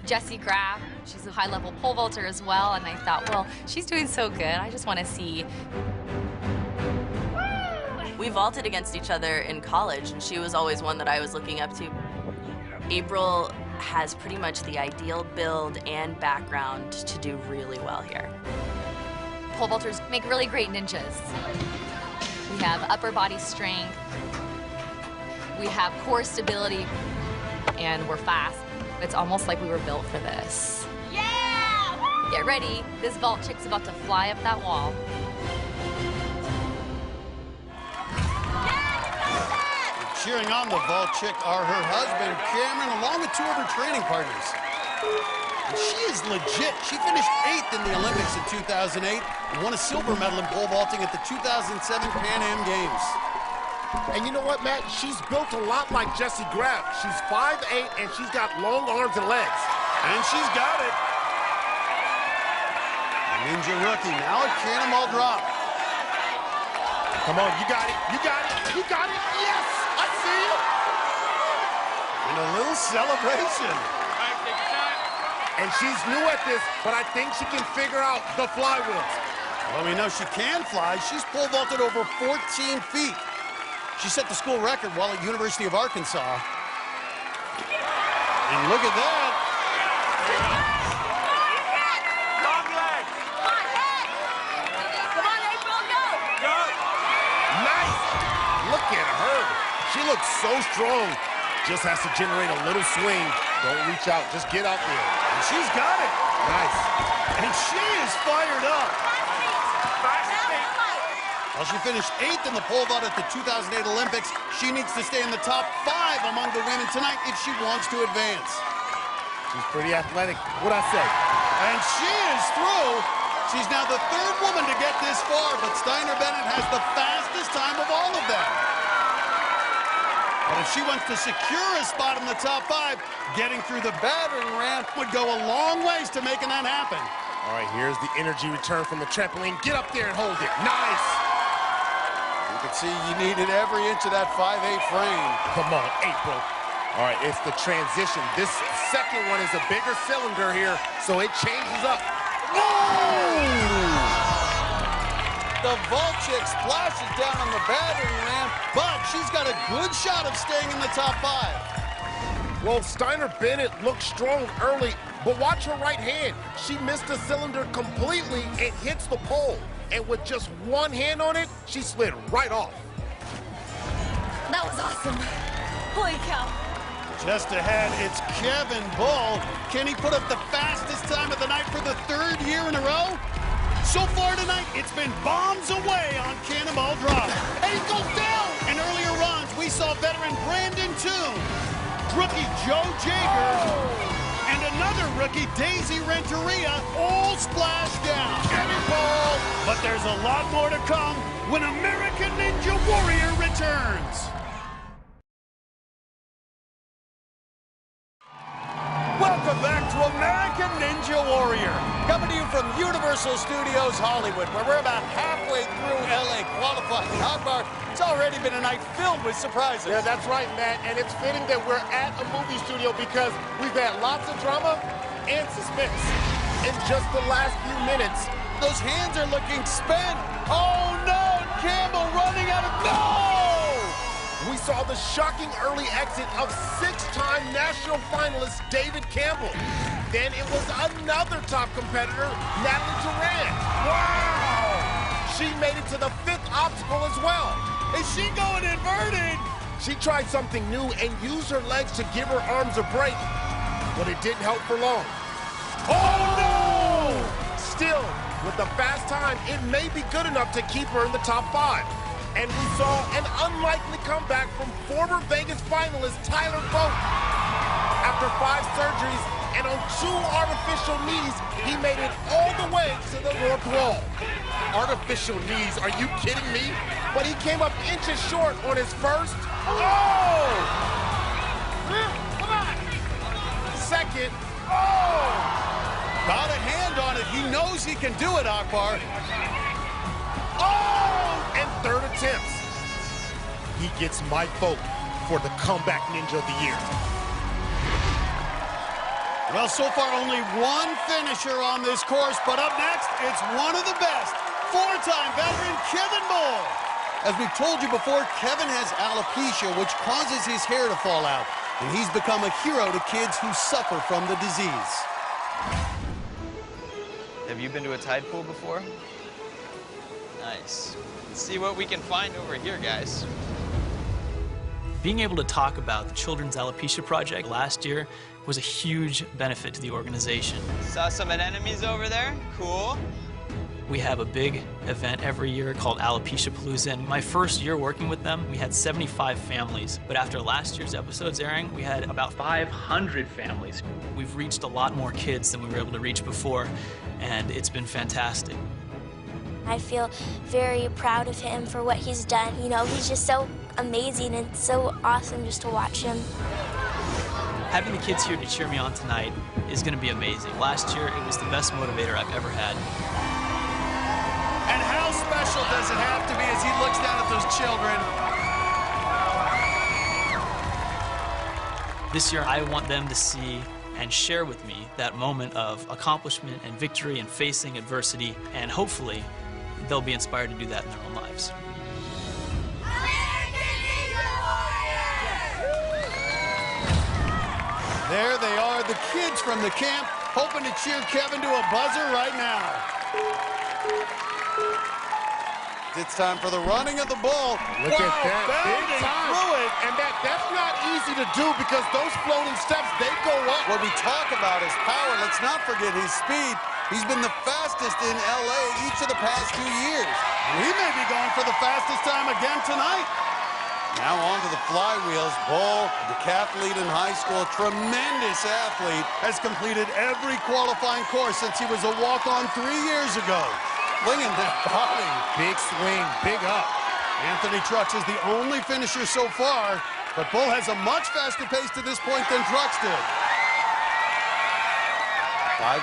Jessie Graff, she's a high-level pole vaulter as well, and I thought, well, she's doing so good. I just want to see. We vaulted against each other in college, and she was always one that I was looking up to. April has pretty much the ideal build and background to do really well here. Pole vaulters make really great ninjas. We have upper body strength, we have core stability, and we're fast. It's almost like we were built for this. Yeah! Get ready, this Vault Chick's about to fly up that wall. cheering on the vault chick are her husband, Cameron, along with 2 of her training partners. And she is legit. She finished 8th in the Olympics in 2008 and won a silver medal in pole vaulting at the 2007 Pan Am Games. And you know what, Matt? She's built a lot like Jessie Graff. She's 5'8", and she's got long arms and legs. And she's got it. Ninja rookie, now a cannonball drop. Come on, you got it, you got it, you got it. Yes, I see it. And a little celebration. And she's new at this, but I think she can figure out the flywheels. Well, we know she can fly. She's pole vaulted over 14 feet. She set the school record while at University of Arkansas. And look at that. Long legs. Come on, April, go. Go. Nice. Look at her. She looks so strong. Just has to generate a little swing. Don't reach out, just get out there. And she's got it. Nice. And she is fired up. While she finished 8th in the pole vault at the 2008 Olympics, she needs to stay in the top 5 among the women tonight if she wants to advance. She's pretty athletic. What'd I say? And she is through. She's now the 3rd woman to get this far, but Steiner Bennett has the fastest time of all of them. But if she wants to secure a spot in the top 5, getting through the battering ramp would go a long ways to making that happen. All right, here's the energy return from the trampoline. Get up there and hold it. Nice. You can see you needed every inch of that 5'8" frame. Come on, April. All right, it's the transition. This second one is a bigger cylinder here, so it changes up. Oh! The vault chick splashes down on the battering ramp, but she's got a good shot of staying in the top 5. Well, Steiner Bennett looked strong early, but watch her right hand. She missed the cylinder completely and hits the pole. And with just one hand on it, she slid right off. That was awesome. Holy cow. Just ahead, it's Kevin Bull. Can he put up the fastest time of the night for the 3rd year in a row? So far tonight, it's been bombs away on cannonball drop. And he goes down! In earlier runs, we saw veteran Brandon Toon, rookie Joe Jager, and another rookie, Daisy Renteria, all splashed down. Cannonball! But there's a lot more to come when American Ninja Warrior returns. Welcome back to American Ninja Warrior, coming to you from Universal Studios Hollywood, where we're about halfway through LA qualifying. Akbar, it's already been a night filled with surprises. Yeah, that's right, Matt, and it's fitting that we're at a movie studio because we've had lots of drama and suspense. In just the last few minutes, those hands are looking spent. Oh no, Campbell running out of we saw the shocking early exit of 6-time national finalist David Campbell. Then it was another top competitor, Natalie Durant. Wow! She made it to the 5th obstacle as well. Is she going inverted? She tried something new and used her legs to give her arms a break, but it didn't help for long. Oh no! Still, with the fast time, it may be good enough to keep her in the top 5. And we saw an unlikely comeback from former Vegas finalist Tyler Boat. After 5 surgeries and on 2 artificial knees, he made it all the way to the North Wall. Artificial knees, are you kidding me? But he came up inches short on his first. Oh! Come on! Second. Oh! Got a hand on it. He knows he can do it, Akbar. Oh! And 3rd attempts. He gets my vote for the comeback ninja of the year. Well, so far only one finisher on this course, but up next, it's one of the best. 4-time veteran Kevin Bull. As we've told you before, Kevin has alopecia, which causes his hair to fall out, and he's become a hero to kids who suffer from the disease. Have you been to a tide pool before? Nice. Let's see what we can find over here, guys. Being able to talk about the Children's Alopecia Project last year was a huge benefit to the organization. Saw some enemies over there. Cool. We have a big event every year called Alopecia Palooza, and my first year working with them, we had 75 families. But after last year's episodes airing, we had about 500 families. We've reached a lot more kids than we were able to reach before, and it's been fantastic. I feel very proud of him for what he's done. You know, he's just so amazing and so awesome just to watch him. Having the kids here to cheer me on tonight is going to be amazing. Last year, it was the best motivator I've ever had. And how special does it have to be as he looks down at those children? This year, I want them to see and share with me that moment of accomplishment and victory and facing adversity, and hopefully, they'll be inspired to do that in their own lives. There they are, the kids from the camp, hoping to cheer Kevin to a buzzer right now. It's time for the running of the bull. Look at that, big bounding time. through it. And that's not easy to do because those floating steps, they go up. What we talk about is power. Let's not forget his speed. He's been the fastest in LA each of the past 2 years. He may be going for the fastest time again tonight. Now on to the flywheels. Bull, decathlete in high school, tremendous athlete, has completed every qualifying course since he was a walk-on 3 years ago. Flinging that body. Big swing, big up. Anthony Trucks is the only finisher so far, but Bull has a much faster pace to this point than Trucks did. 5'9",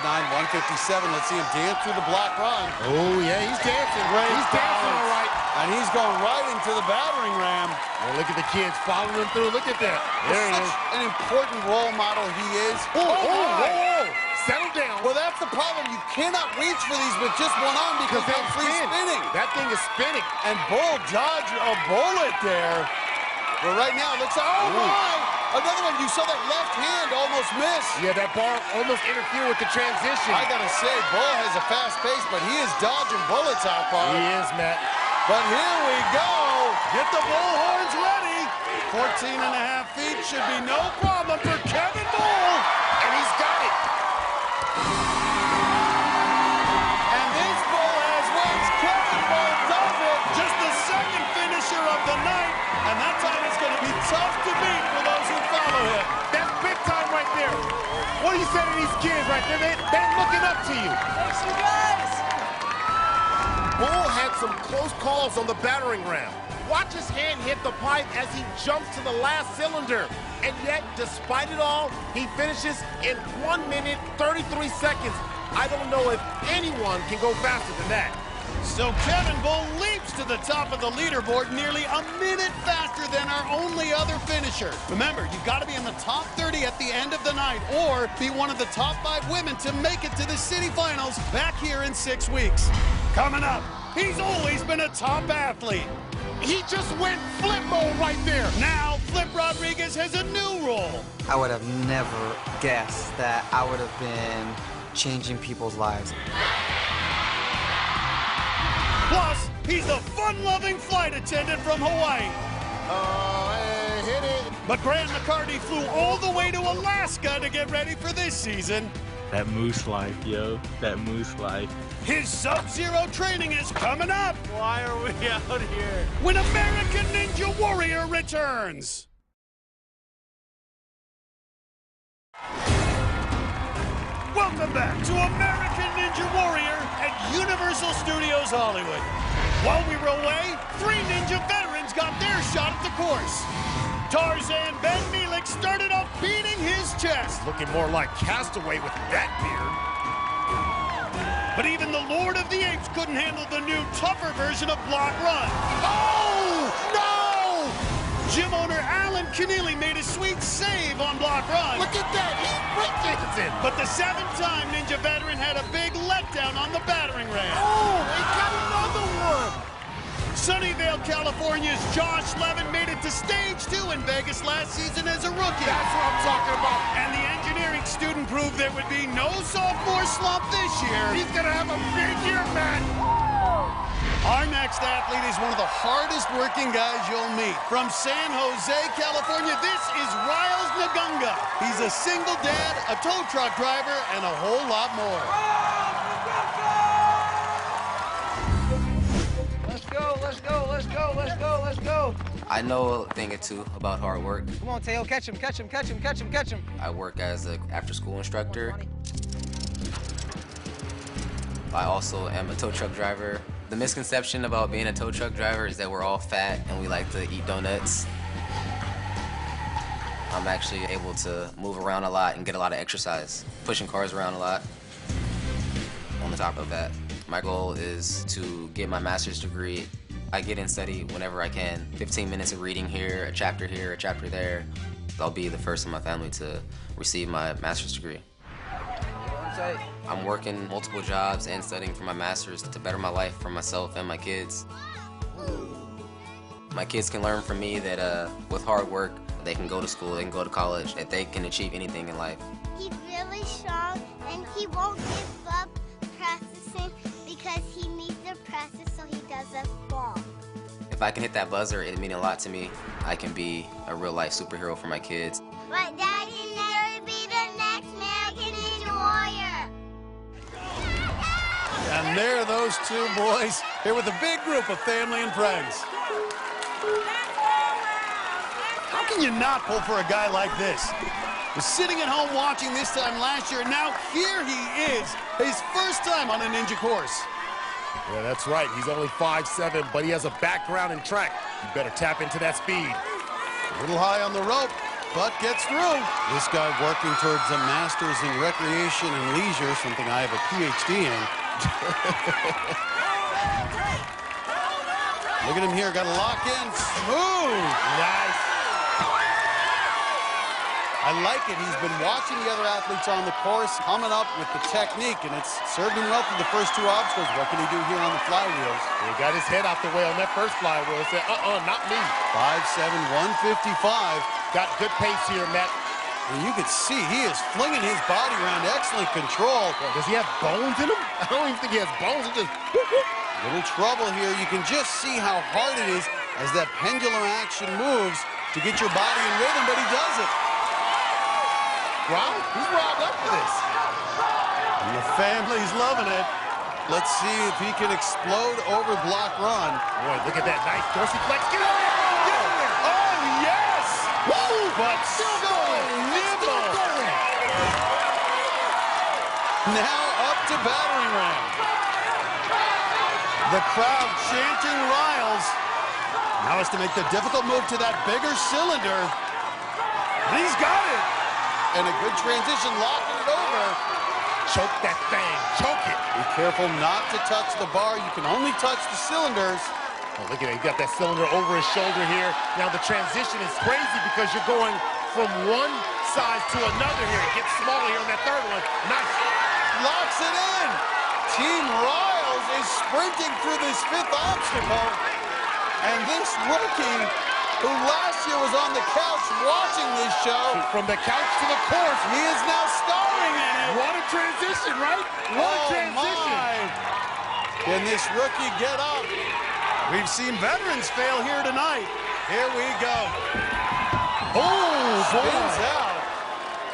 157. Let's see him dance through the block run. Oh, yeah, he's dancing. He's dancing all right. And he's going right into the battering ram. Well, look at the kids following him through. Look at that. There it is. An important role model he is. Oh. Settle down. Well, that's the problem. You cannot reach for these with just one arm because they're free spinning. That thing is spinning. And Bull dodged a bullet there. But right now, it looks like, oh my! Another one. You saw that left hand almost miss. Yeah, that bar almost interfered with the transition. I gotta say, Bull has a fast pace, but he is dodging bullets out far. He is, Matt. But here we go. Get the bullhorns ready. 14.5 feet should be no problem for Kevin Bull. And he's got it. And this bull has wins. Kevin Bull does it. Just the second finisher of the night. And that time it's going to be tough to beat for those who follow him. That's big time right there. What do you say to these kids right there? They're looking up to you. Thanks, you guys. Bull had some close calls on the battering ram. Watch his hand hit the pipe as he jumps to the last cylinder. And yet, despite it all, he finishes in 1 minute, 33 seconds. I don't know if anyone can go faster than that. So Kevin Bull leaps to the top of the leaderboard nearly a minute faster than our only other finisher. Remember, you've got to be in the top 30 at the end of the night or be one of the top 5 women to make it to the city finals back here in 6 weeks. Coming up, he's always been a top athlete. He just went flip mode right there. Now, Flip Rodriguez has a new role. I would have never guessed that I would have been changing people's lives. Plus, he's the fun-loving flight attendant from Hawaii. Hit it. But Grant McCarty flew all the way to Alaska to get ready for this season. That moose life, yo. That moose life. His Sub-Zero training is coming up. Why are we out here? When American Ninja Warrior returns. Welcome back to American Ninja Warrior at Universal Studios Hollywood. While we were away, 3 ninja veterans got their shot at the course. Tarzan Ben Milik started off beating his chest. Looking more like Castaway with that beard. But even the Lord of the Apes couldn't handle the new, tougher version of Block Run. Oh, no! Gym owner Alan Keneally made a sweet save on Block Run. Look at that, he's breakdancing. But the 7-time Ninja veteran had a big letdown on the battering ram. Oh, he got another one. Sunnyvale, California's Josh Levin made it to stage 2 in Vegas last season as a rookie. That's what I'm talking about. And the engineering student proved there would be no sophomore slump this year. He's gonna have a big year, man. Our next athlete is one of the hardest working guys you'll meet. From San Jose, California, this is Riles Nagunga. He's a single dad, a tow truck driver, and a whole lot more. go, let's go, let's go, let's go, let's go. I know a thing or two about hard work. Come on, Teo, catch him, catch him, catch him, catch him, catch him. I work as an after-school instructor. I also am a tow truck driver. The misconception about being a tow truck driver is that we're all fat and we like to eat donuts. I'm actually able to move around a lot and get a lot of exercise, pushing cars around a lot. On the top of that, my goal is to get my master's degree. I get and study whenever I can. 15 minutes of reading here, a chapter there. I'll be the first in my family to receive my master's degree. I'm working multiple jobs and studying for my master's to better my life for myself and my kids. My kids can learn from me that with hard work, they can go to school, they can go to college, that they can achieve anything in life. He's really strong and he won't give up practicing because he needs to practice so he doesn't fall. If I can hit that buzzer, it'd mean a lot to me. I can be a real-life superhero for my kids. But Dad can never be the next American Ninja Warrior. And there are those two boys here with a big group of family and friends. How can you not pull for a guy like this? Was sitting at home watching this time last year, and now here he is, his first time on a ninja course. Yeah, that's right. He's only 5'7", but he has a background in track. You better tap into that speed. A little high on the rope, but gets through. This guy working towards a master's in recreation and leisure, something I have a PhD in. Look at him here, got to lock in, smooth. Nice. I like it. He's been watching the other athletes on the course, coming up with the technique, and it's served him well through the first two obstacles. What can he do here on the flywheels? He got his head out the way on that first flywheel. He said, not me. 5'7", 155. Got good pace here, Matt. And you can see he is flinging his body around, excellent control. Well, does he have bones in him? I don't even think he has bones. He just... Little trouble here. You can just see how hard it is as that pendulum action moves to get your body in rhythm, but he does it. Wow, he's riled up for this. And the family's loving it. Let's see if he can explode over block run. Boy, look at that nice dorsiflex. Get in there! Get in there! Oh, yes! Woo! But so nimble. Now up to battering ram. The crowd chanting Riles. Now has to make the difficult move to that bigger cylinder. And he's got it. And a good transition, locking it over. Choke that thing, choke it. Be careful not to touch the bar. You can only touch the cylinders. Oh, look at it, he got that cylinder over his shoulder here. Now the transition is crazy because you're going from one size to another here. It gets smaller here on that third one. Nice. Locks it in. Team Riles is sprinting through this fifth obstacle. And this rookie, who last year was on the couch watching this show. From the couch to the course. He is now starring in it. What a transition, right? What a transition. My. Can this rookie get up? We've seen veterans fail here tonight. Here we go. Oh, spins out.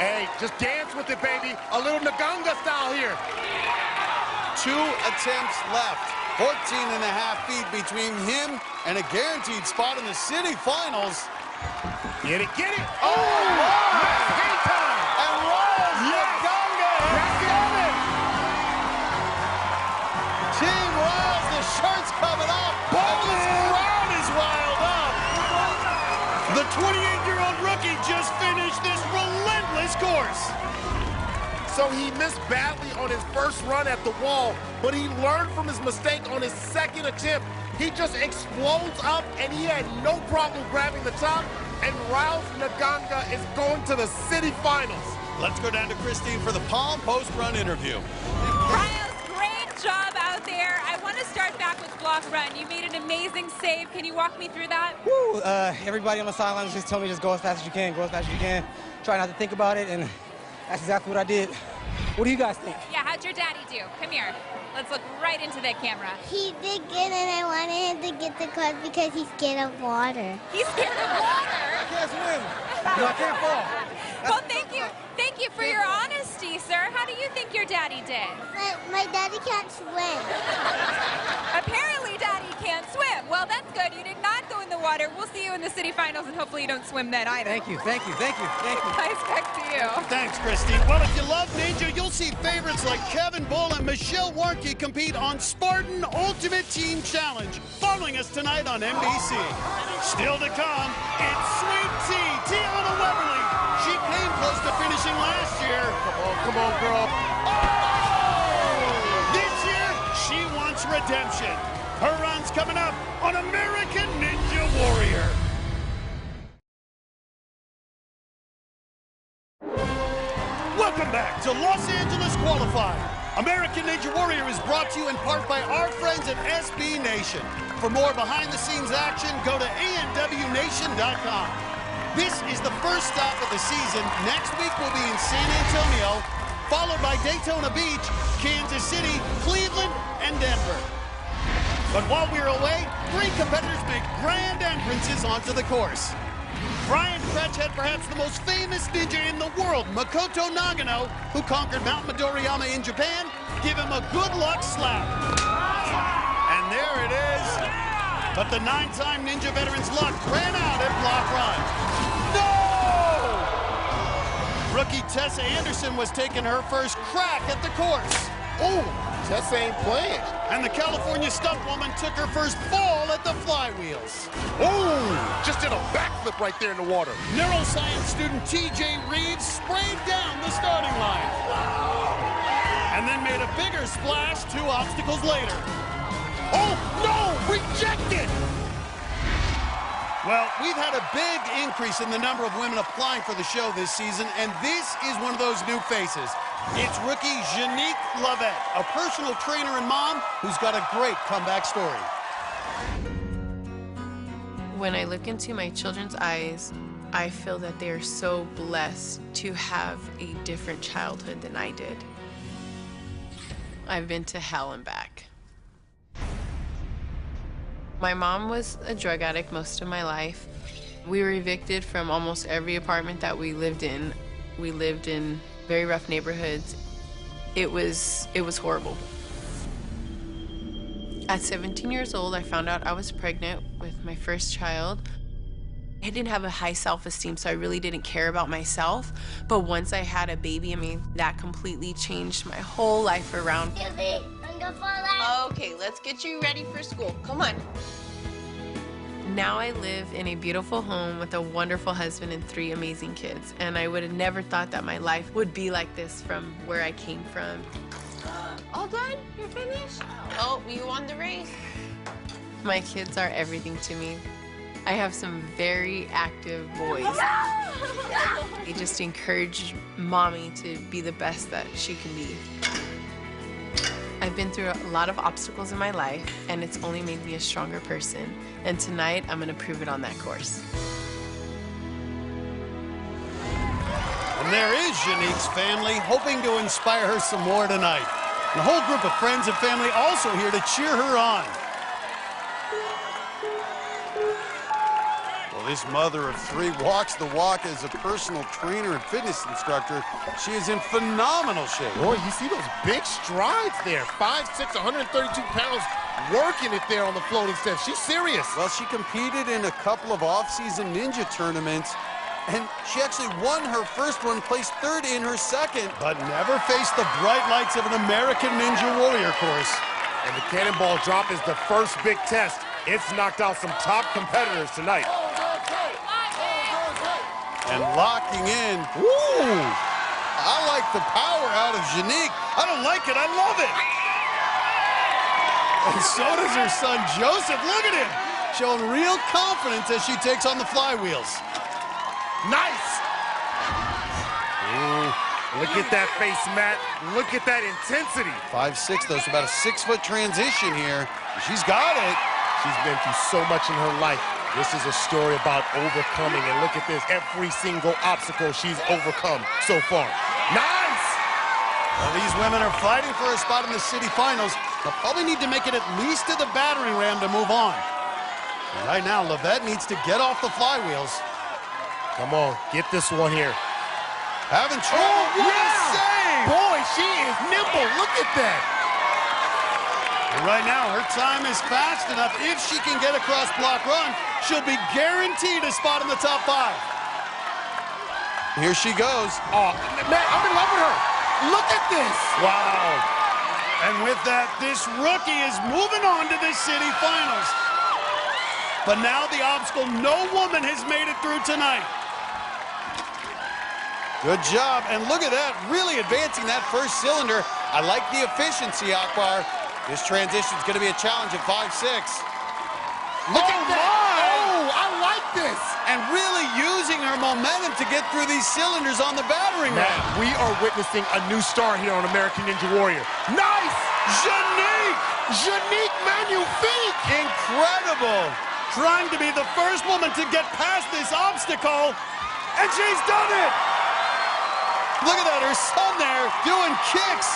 Hey, just dance with it, baby. A little Naganga style here. 2 attempts left. 14.5 feet between him and a guaranteed spot in the city finals. Get it, get it. Oh, nice hang time. And Riles, Naganga has done it. Team Riles, the shirt's coming off. And this crowd is riled up. The 28-year-old rookie just finished this relentless course. So he missed badly on his first run at the wall, but he learned from his mistake on his second attempt. He just explodes up, and he had no problem grabbing the top, and Riles Naganga is going to the city finals. Let's go down to Christine for the Palm post-run interview. Riles, great job out there. I want to start back with block run. You made an amazing save. Can you walk me through that? Woo! Everybody on the sidelines just told me just go as fast as you can, go as fast as you can. Try not to think about it, and that's exactly what I did. What do you guys think? Yeah, how'd your daddy do? Come here. Let's look right into that camera. He did good, and I wanted him to get the course because he's scared of water. He's scared of water? I can't swim. No, I can't fall. Well, thank you for your honesty, sir. How do you think your daddy did? My daddy can't swim. Apparently, daddy can't swim. see you in the city finals, and hopefully you don't swim then either. Thank you, thank you, thank you, thank you. Guys, back to you. Thanks, Christy. Well, if you love Ninja, you'll see favorites like Kevin Bull and Michelle Warnke compete on Spartan Ultimate Team Challenge, following us tonight on NBC. Still to come, it's Sweet Tea, Tiana Weberly. She came close to finishing last year. Come on, girl. This year, she wants redemption. Her run's coming up on American Ninja Warrior. Welcome back to Los Angeles Qualifying. American Ninja Warrior is brought to you in part by our friends at SB Nation. For more behind-the-scenes action, go to ANWNation.com. This is the first stop of the season. Next week we'll be in San Antonio, followed by Daytona Beach, Kansas City, Cleveland, and Denver. But while we're away, 3 competitors make grand entrances onto the course. Brian Kretsch had perhaps the most famous ninja in the world, Makoto Nagano, who conquered Mount Midoriyama in Japan. Give him a good luck slap. And there it is. But the 9-time ninja veteran's luck ran out at Block Run. No! Rookie Tessa Anderson was taking her first crack at the course. Oh, Tessa ain't playing. And the California stunt woman took her first fall at the flywheels. Oh, just did a backflip right there in the water. Neuroscience student TJ Reeves sprayed down the starting line. And then made a bigger splash 2 obstacles later. Oh, no, rejected. Well, we've had a big increase in the number of women applying for the show this season, and this is one of those new faces. It's rookie Janique Lavette, a personal trainer and mom who's got a great comeback story. When I look into my children's eyes, I feel that they are so blessed to have a different childhood than I did. I've been to hell and back. My mom was a drug addict most of my life. We were evicted from almost every apartment that we lived in. We lived in very rough neighborhoods. It was horrible. At 17 years old, I found out I was pregnant with my first child. I didn't have a high self-esteem, so I really didn't care about myself. But once I had a baby, I mean, that completely changed my whole life around. Okay, let's get you ready for school. Come on. Now I live in a beautiful home with a wonderful husband and 3 amazing kids. And I would have never thought that my life would be like this from where I came from. All done? You're finished? Oh, you won the race. My kids are everything to me. I have some very active boys. They just encourage mommy to be the best that she can be. I've been through a lot of obstacles in my life, and it's only made me a stronger person. And tonight, I'm gonna prove it on that course. And there is Janique's family, hoping to inspire her some more tonight. And a whole group of friends and family also here to cheer her on. Well, this mother of 3 walks the walk as a personal trainer and fitness instructor. She is in phenomenal shape. Boy, you see those big strides there. 5'6", 132 pounds, working it there on the floating steps. She's serious. Well, she competed in a couple of off-season ninja tournaments, and she actually won her first one, placed 3rd in her second. But never faced the bright lights of an American Ninja Warrior course. And the cannonball drop is the first big test. It's knocked out some top competitors tonight. And locking in. Ooh! I like the power out of Janique. I don't like it, I love it! And so does her son, Joseph. Look at him! Showing real confidence as she takes on the flywheels. Nice! Ooh, look at that face, Matt. Look at that intensity. 5'6", though, so about a 6-foot transition here. She's got it. She's been through so much in her life. This is a story about overcoming, and look at this, every single obstacle she's overcome so far. Nice! Well, these women are fighting for a spot in the city finals. They'll probably need to make it at least to the battering ram to move on. And right now, Lavette needs to get off the flywheels. Come on, get this one here. Having trouble. Oh, yeah! Boy, she is nimble. Look at that. And right now, her time is fast enough. If she can get across block run, she'll be guaranteed a spot in the top 5. Here she goes. Oh, man, I'm in love with her. Look at this. Wow. And with that, this rookie is moving on to the city finals. But now the obstacle, no woman has made it through tonight. Good job, and look at that, really advancing that first cylinder. I like the efficiency, Akbar. This transition is going to be a challenge at 5'6". Look at that. Oh, I like this. And really using her momentum to get through these cylinders on the battering ram. We are witnessing a new star here on American Ninja Warrior. Nice! Janique Magnifique! Incredible! Trying to be the first woman to get past this obstacle, and she's done it! Look at that, her son there doing kicks.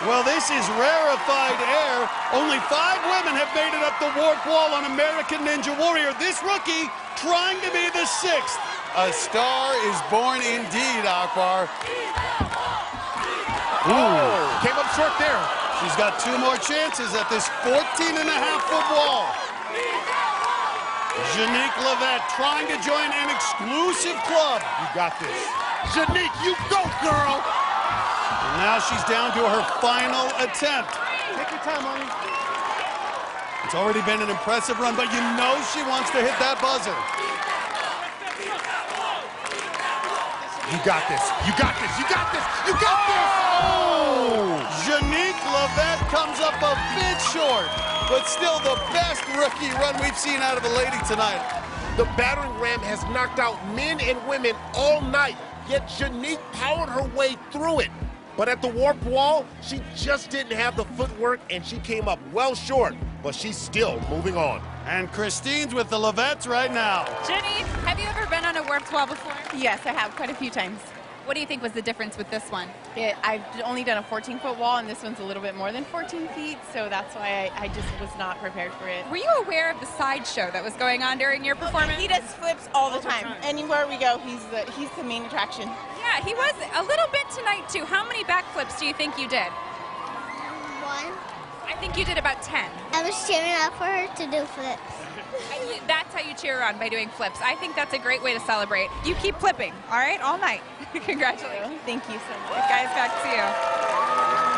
Well, this is rarefied air. Only 5 women have made it up the warp wall on American Ninja Warrior. This rookie trying to be the 6th. A star is born indeed, Akbar. Ooh, came up short there. She's got 2 more chances at this 14.5-foot wall. Janique Levette trying to join an exclusive club. You got this. Janique, you go, girl. And now she's down to her final attempt. Take your time, honey. It's already been an impressive run, but you know she wants to hit that buzzer. You got this. You got this. You got this. You got this. Oh! Janique Levette comes up a bit short, but still the best rookie run we've seen out of a lady tonight. The battering ram has knocked out men and women all night, yet Janique powered her way through it. But at the warp wall, she just didn't have the footwork, and she came up well short, but she's still moving on. And Christine's with the Levettes right now. Jenny, have you ever been on a warped wall before? Yes, I have quite a few times. What do you think was the difference with this one? I've only done a 14-foot wall, and this one's a little bit more than 14 feet, so that's why I just was not prepared for it. Were you aware of the sideshow that was going on during your performance? He does flips all the time. Anywhere we go, he's the main attraction. Yeah, he was a little bit tonight, too. How many backflips do you think you did? 1. I think you did about 10. I was cheering up for her to do flips. That's how you cheer her on, by doing flips. I think that's a great way to celebrate. You keep flipping, all right, all night. Congratulations. Thank you so much. Guys, back to you.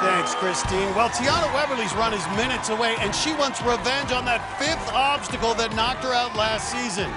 Thanks, Christine. Well, Tiana Weberly's run is minutes away, and she wants revenge on that 5th obstacle that knocked her out last season.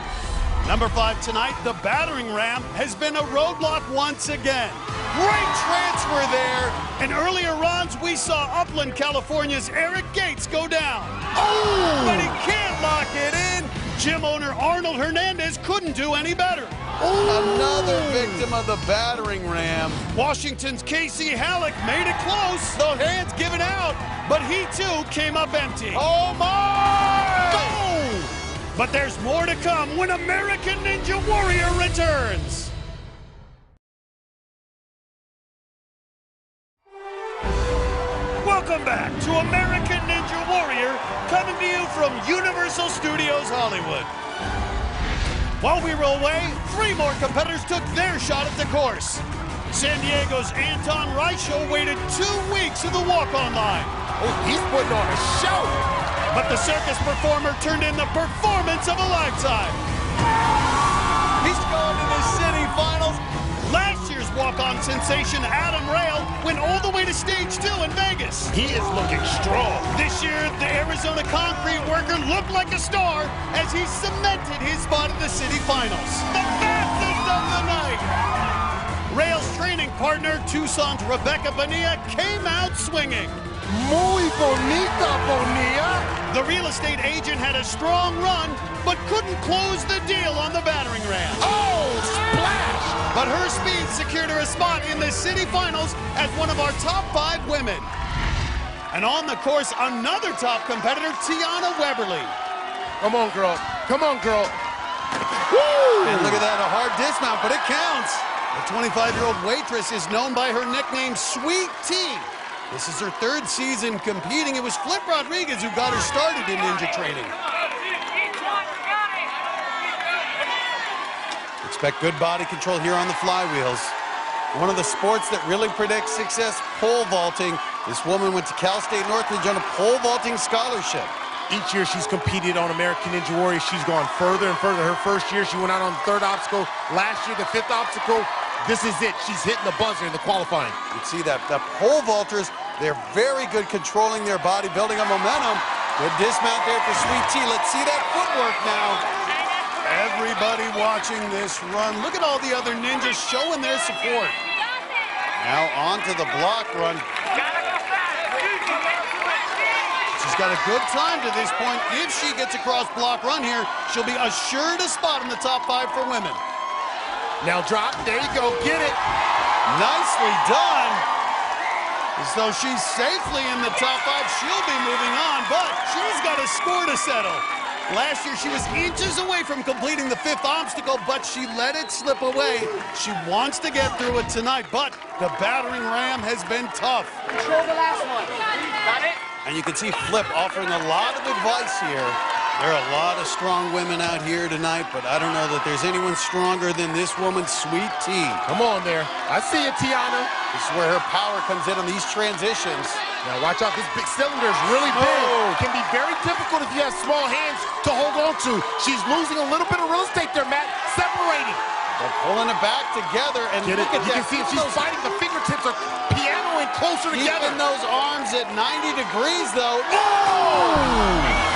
Number 5 tonight, the battering ram has been a roadblock once again. Great transfer there. And earlier runs, we saw Upland, California's Eric Gates go down. Oh! But he can't lock it in. Gym owner Arnold Hernandez couldn't do any better. Ooh. Another victim of the battering ram. Washington's Casey Halleck made it close. The hands given out, but he too came up empty. Oh my! Go! But there's more to come when American Ninja Warrior returns. Welcome back to American Ninja Warrior, coming to you from Universal Studios Hollywood. While we were away, 3 more competitors took their shot at the course. San Diego's Anton Reichel waited 2 weeks in the walk-on line. Oh, he's putting on a show. But the circus performer turned in the performance of a lifetime. He's going to the city finals. Last year's walk-on sensation Adam Rail went all the way to stage 2 in Vegas. He is looking strong. This year, the Arizona concrete worker looked like a star as he cemented his spot in the city finals. The fastest of the night. Rail's training partner, Tucson's Rebecca Bonilla, came out swinging. Muy bonita, Bonilla. The real estate agent had a strong run, but couldn't close the deal on the battering ram. Oh, splash! But her speed secured her a spot in the city finals as one of our top 5 women. And on the course, another top competitor, Tiana Weberly. Come on, girl. Come on, girl. Woo! And look at that, a hard dismount, but it counts. The 25-year-old waitress is known by her nickname, Sweet Tea. This is her 3rd season competing. It was Flip Rodriguez who got her started in ninja training. Expect good body control here on the flywheels. One of the sports that really predicts success, pole vaulting. This woman went to Cal State Northridge on a pole vaulting scholarship. Each year she's competed on American Ninja Warrior. She's gone further and further. Her first year, she went out on the 3rd obstacle. Last year, the 5th obstacle. This is it. She's hitting the buzzer in the qualifying. You can see that the pole vaulters, they're very good controlling their body, building up momentum. Good dismount there for Sweet Tea. Let's see that footwork now. Everybody watching this run. Look at all the other ninjas showing their support. Now on to the block run. She's got a good time to this point. If she gets across block run here, she'll be assured a spot in the top 5 for women. Now drop, there you go, get it. Nicely done. So she's safely in the top 5. She'll be moving on, but she's got a score to settle. Last year, she was inches away from completing the 5th obstacle, but she let it slip away. She wants to get through it tonight, but the battering ram has been tough. Control the last one. Got it? And you can see Flip offering a lot of advice here. There are a lot of strong women out here tonight, but I don't know that there's anyone stronger than this woman, Sweet Tea. Come on there. I see it, Tiana. This is where her power comes in on these transitions. Now watch out, this big cylinder is really big. It can be very difficult if you have small hands to hold on to. She's losing a little bit of real estate there, Matt. Separating. They're pulling it back together, and look at you that. can see she's fighting. The fingertips are pianoing closer together. Keeping those arms at 90 degrees, though. Oh!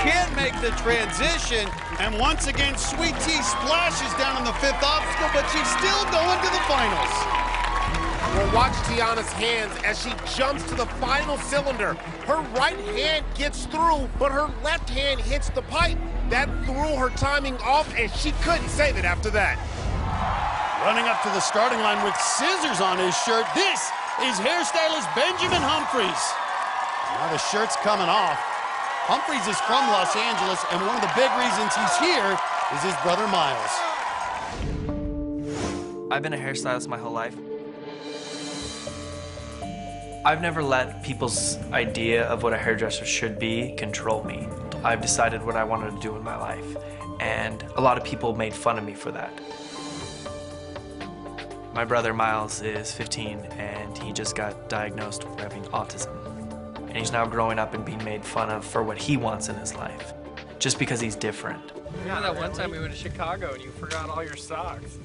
Can't make the transition, and once again, Sweet Tea splashes down on the 5th obstacle, but she's still going to the finals. Well, watch Tiana's hands as she jumps to the final cylinder. Her right hand gets through, but her left hand hits the pipe. That threw her timing off, and she couldn't save it after that. Running up to the starting line with scissors on his shirt, this is hairstylist Benjamin Humphreys. Now the shirt's coming off. Humphreys is from Los Angeles, and one of the big reasons he's here is his brother Miles. I've been a hairstylist my whole life. I've never let people's idea of what a hairdresser should be control me. I've decided what I wanted to do in my life, and a lot of people made fun of me for that. My brother Miles is 15, and he just got diagnosed with having autism. And he's now growing up and being made fun of for what he wants in his life, just because he's different. Yeah, that one time we went to Chicago and you forgot all your socks.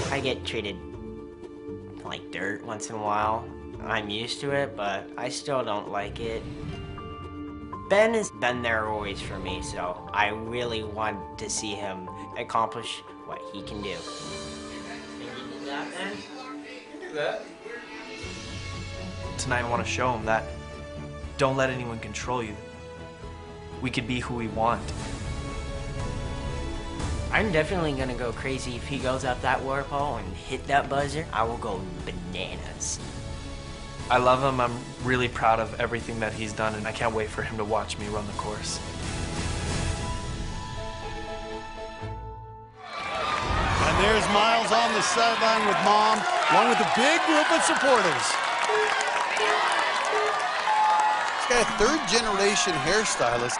I get treated like dirt once in a while. I'm used to it, but I still don't like it. Ben has been there always for me, so I really want to see him accomplish what he can do. Tonight I want to show him that don't let anyone control you. We could be who we want. I'm definitely gonna go crazy if he goes up that waterfall and hit that buzzer. I will go bananas. I love him. I'm really proud of everything that he's done, and I can't wait for him to watch me run the course. And there's Miles on the sideline with Mom, along with a big group of supporters. This guy, a third-generation hairstylist,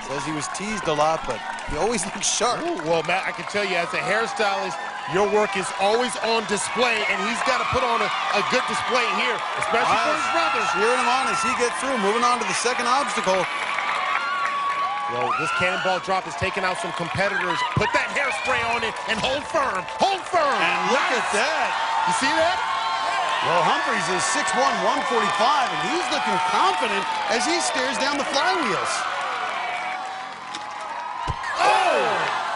says he was teased a lot, but he always looks sharp. Ooh, well, Matt, I can tell you, as a hairstylist, your work is always on display, and he's got to put on a good display here, especially for his brother. Cheering him on as he gets through, moving on to the 2nd obstacle. Well, this cannonball drop is taking out some competitors. Put that hairspray on it and hold firm. Hold firm. And look at that. You see that? Well, Humphreys is 6'1", 145, and he's looking confident as he stares down the flywheels. Oh!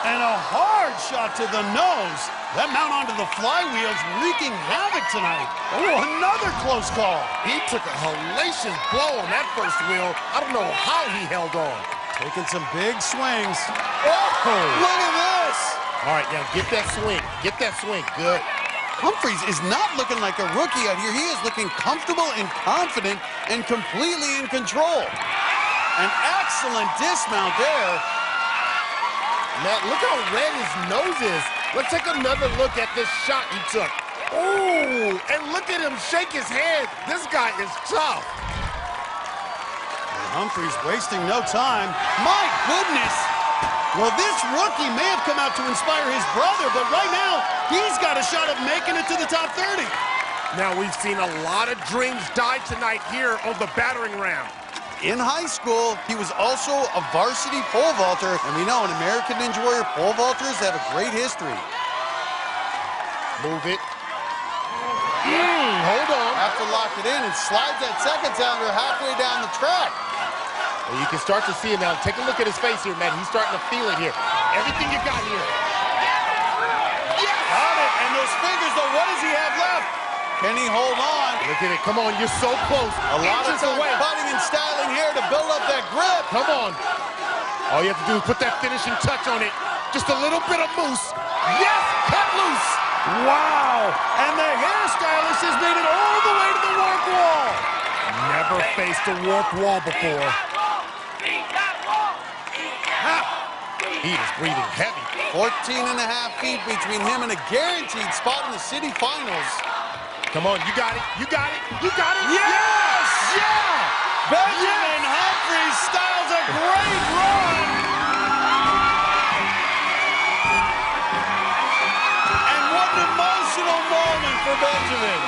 And a hard shot to the nose. That mount onto the flywheels wreaking havoc tonight. Oh, another close call. He took a hellacious blow on that first wheel. I don't know how he held on. Taking some big swings. Oh! Look at this! All right, now get that swing. Get that swing. Good. Humphreys is not looking like a rookie out here. He is looking comfortable and confident and completely in control. An excellent dismount there. Matt, look how red his nose is. Let's take another look at this shot he took. Ooh, and look at him shake his head. This guy is tough. And Humphreys wasting no time. My goodness. Well, this rookie may have come out to inspire his brother, but right now, he's got a shot of making it to the top 30. Now, we've seen a lot of dreams die tonight here on the battering ram. In high school, he was also a varsity pole vaulter, and we know in American Ninja Warrior, pole vaulters have a great history. Move it. Hold on. Have to lock it in and slides that second sounder halfway down the track. And you can start to see it now. Take a look at his face here, man. He's starting to feel it here. Everything you got here. Yes! Got it, and those fingers, though, what does he have left? Can he hold on? Look at it. Come on, you're so close. A lot of time cutting and styling here to build up that grip. Come on. All you have to do is put that finishing touch on it. Just a little bit of mousse. Yes, cut loose. Wow! And the hairstylist has made it all the way to the warp wall. Never faced a warped wall before. He is breathing heavy. 14.5 feet between him and a guaranteed spot in the city finals. Come on, you got it, you got it, you got it. Yes! Yeah! Benjamin Humphreys styles a great run. And what an emotional moment for Benjamin.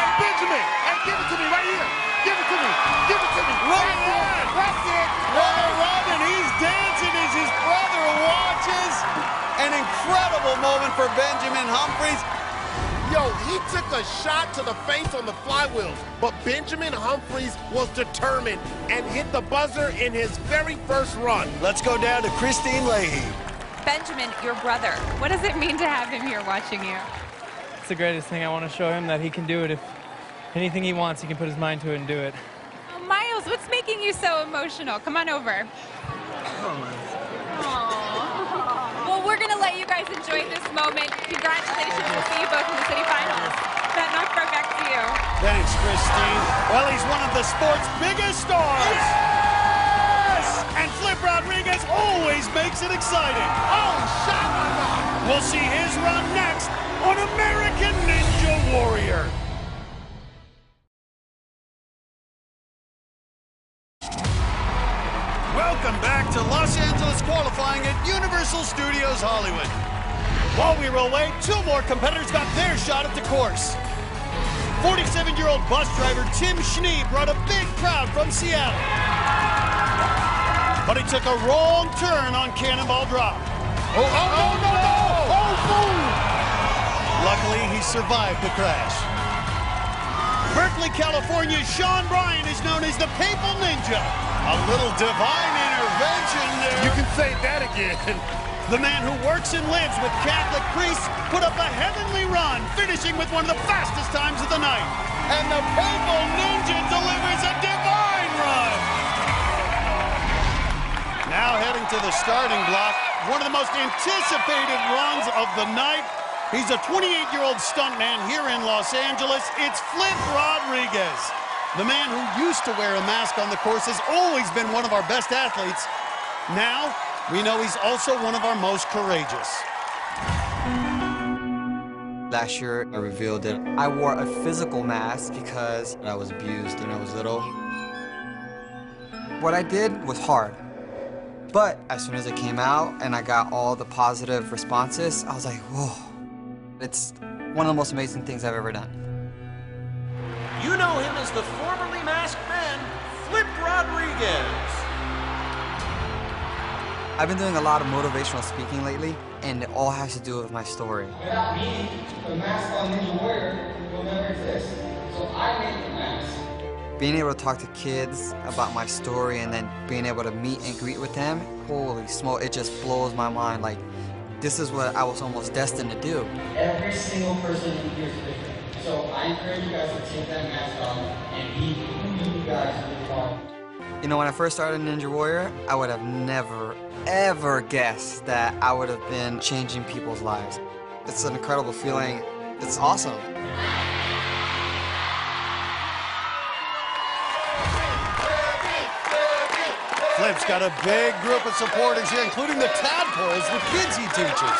And Benjamin, and give it to me right here. Give it to me, give it to me. Right there. That's it. Well, Robin, he's dancing as his brother watches. An incredible moment for Benjamin Humphreys. Yo, he took a shot to the face on the flywheels, but Benjamin Humphreys was determined and hit the buzzer in his very first run. Let's go down to Christine Leahy. Benjamin, your brother, what does it mean to have him here watching you? It's the greatest thing. I want to show him that he can do it. If anything he wants, he can put his mind to it and do it. Oh, Miles, what's making you so emotional? Come on over. Well, we're going to let you guys enjoy this moment. Congratulations. We'll see you both in the city finals. That knocked right back to you. Thanks, Christine. Well, he's one of the sport's biggest stars. Yes! And Flip Rodriguez always makes it exciting. Oh, shot! We'll see his run next on American Ninja Warrior. Welcome back to Los Angeles qualifying at Universal Studios Hollywood. While we were away, 2 more competitors got their shot at the course. 47-year-old bus driver Tim Schnee brought a big crowd from Seattle. But he took a wrong turn on Cannonball Drop. Oh, no! Oh, boom! Luckily, he survived the crash. Berkeley, California's Sean Bryan is known as the Papal Ninja. A little divine intervention there. You can say that again. The man who works and lives with Catholic priests put up a heavenly run, finishing with one of the fastest times of the night. And the Papal Ninja delivers a divine run. Now heading to the starting block, one of the most anticipated runs of the night. He's a 28-year-old stuntman here in Los Angeles. It's Flip Rodriguez. The man who used to wear a mask on the course has always been one of our best athletes. Now, we know he's also one of our most courageous. Last year, I revealed it. I wore a physical mask because I was abused when I was little. What I did was hard. But as soon as it came out and I got all the positive responses, I was like, whoa. It's one of the most amazing things I've ever done. You know him as the formerly masked man, Flip Rodriguez. I've been doing a lot of motivational speaking lately, and it all has to do with my story. Without me, the mask on Ninja Warrior will never exist. So I made the mask. Being able to talk to kids about my story and then being able to meet and greet with them, holy smoke, it just blows my mind. Like, this is what I was almost destined to do. Every single person here is different. So I encourage you guys to take that mask off and be who you guys really are. You know, when I first started Ninja Warrior, I would have never, ever guessed that I would have been changing people's lives. It's an incredible feeling. It's awesome. Flip's got a big group of supporters here, including the tadpoles, the kids he teaches.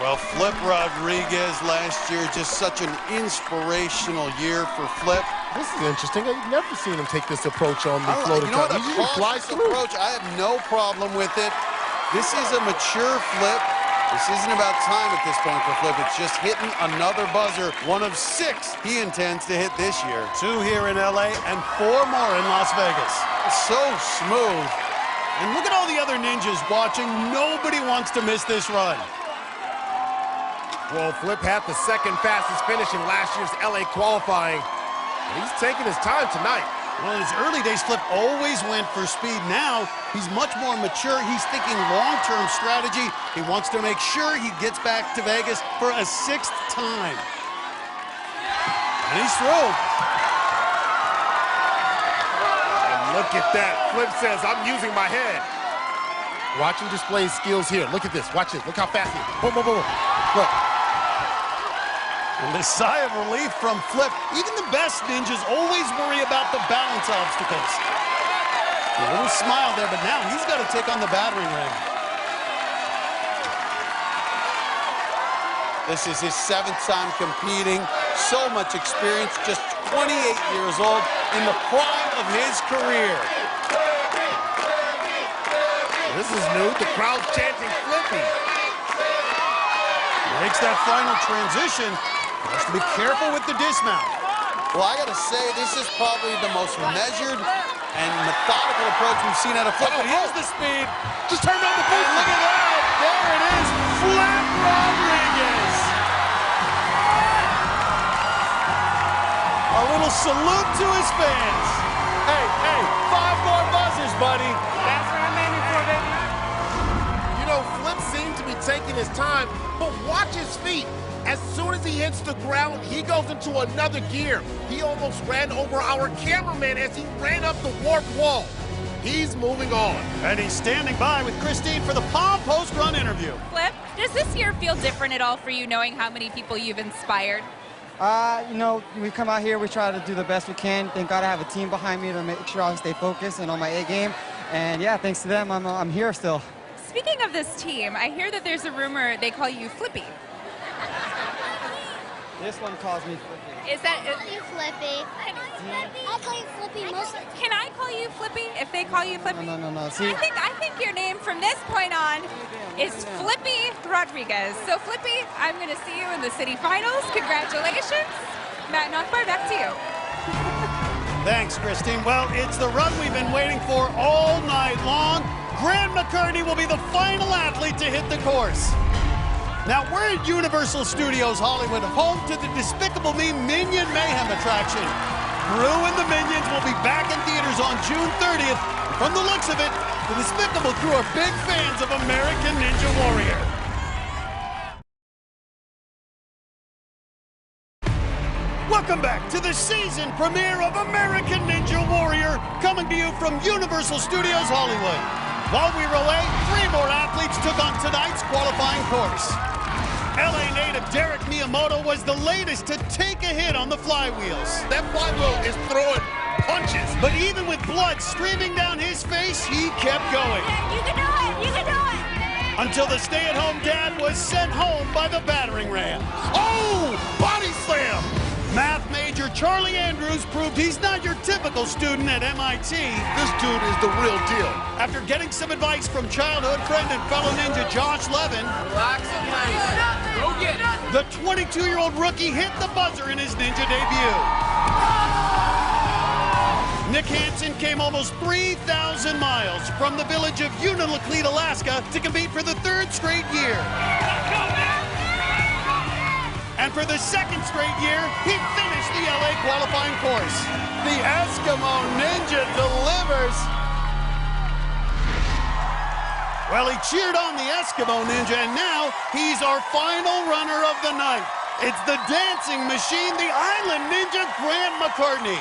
Well, Flip Rodriguez last year, just such an inspirational year for Flip. This is interesting. I've never seen him take this approach on the floater. You know what, a cautious approach, I have no problem with it. This is a mature Flip. This isn't about time at this point for Flip. It's just hitting another buzzer, one of 6 he intends to hit this year. 2 here in LA and 4 more in Las Vegas. So smooth. And look at all the other ninjas watching. Nobody wants to miss this run. Well, Flip had the second fastest finish in last year's LA qualifying. And he's taking his time tonight. Well, in his early days, Flip always went for speed. Now, he's much more mature. He's thinking long-term strategy. He wants to make sure he gets back to Vegas for a 6th time. And he's through. And look at that. Flip says, I'm using my head. Watch him display his skills here. Look at this. Watch this. Look how fast he is. Boom, boom, boom. Look. And the sigh of relief from Flip. Even the best ninjas always worry about the balance obstacles. A little smile there, but now he's got to take on the battering ram. This is his 7th time competing. So much experience, just 28 years old, in the prime of his career. This is new. The crowd's chanting Flippy. Makes that final transition. Has to be careful with the dismount. Well, I gotta say, this is probably the most measured and methodical approach we've seen out of Flip. But here's the speed. Just turned on the boost. Look at that. There it is. Flip Rodriguez. A little salute to his fans. Hey, 5 more buzzers, buddy. That's what I'm aiming for, baby. You know, Flip seemed to be taking his time, but watch his feet. As soon as he hits the ground, he goes into another gear. He almost ran over our cameraman as he ran up the warped wall. He's moving on. And he's standing by with Christine for the Palm post-run interview. Flip, does this year feel different at all for you, knowing how many people you've inspired? You know, we come out here, we try to do the best we can. Thank God I have a team behind me to make sure I stay focused and on my A game. And yeah, thanks to them, I'm here still. Speaking of this team, I hear that there's a rumor they call you Flippy. This one calls me Flippy. Is that... I call you Flippy. I call you Flippy mostly. Can I call you Flippy if they call you Flippy? No. See? I think your name from this point on is Flippy Rodriguez. So Flippy, I'm going to see you in the city finals. Congratulations. Matt Nothbar, back to you. Thanks, Christine. Well, it's the run we've been waiting for all night long. Grant McCurdy will be the final athlete to hit the course. Now, we're at Universal Studios Hollywood, home to the Despicable Me Minion Mayhem attraction. Gru and the Minions will be back in theaters on June 30th. From the looks of it, the Despicable crew are big fans of American Ninja Warrior. Welcome back to the season premiere of American Ninja Warrior, coming to you from Universal Studios Hollywood. While we were away, 3 more athletes took on tonight's qualifying course. LA native Derek Miyamoto was the latest to take a hit on the flywheels. That flywheel is throwing punches. But even with blood streaming down his face, he kept going. You can do it! You can do it! Until the stay-at-home dad was sent home by the battering ram. Oh! Body slam! Math major Charlie Andrews proved he's not your typical student at MIT. This dude is the real deal. After getting some advice from childhood friend and fellow ninja Josh Levin, the 22-year-old rookie hit the buzzer in his ninja debut. Nick Hansen came almost 3,000 miles from the village of Unalakleet, Alaska to compete for the 3rd straight year. And for the 2nd straight year, he finished the LA qualifying course. The Eskimo Ninja delivers. Well, he cheered on the Eskimo Ninja, and now he's our final runner of the night. It's the dancing machine, the Island Ninja, Grant McCartney.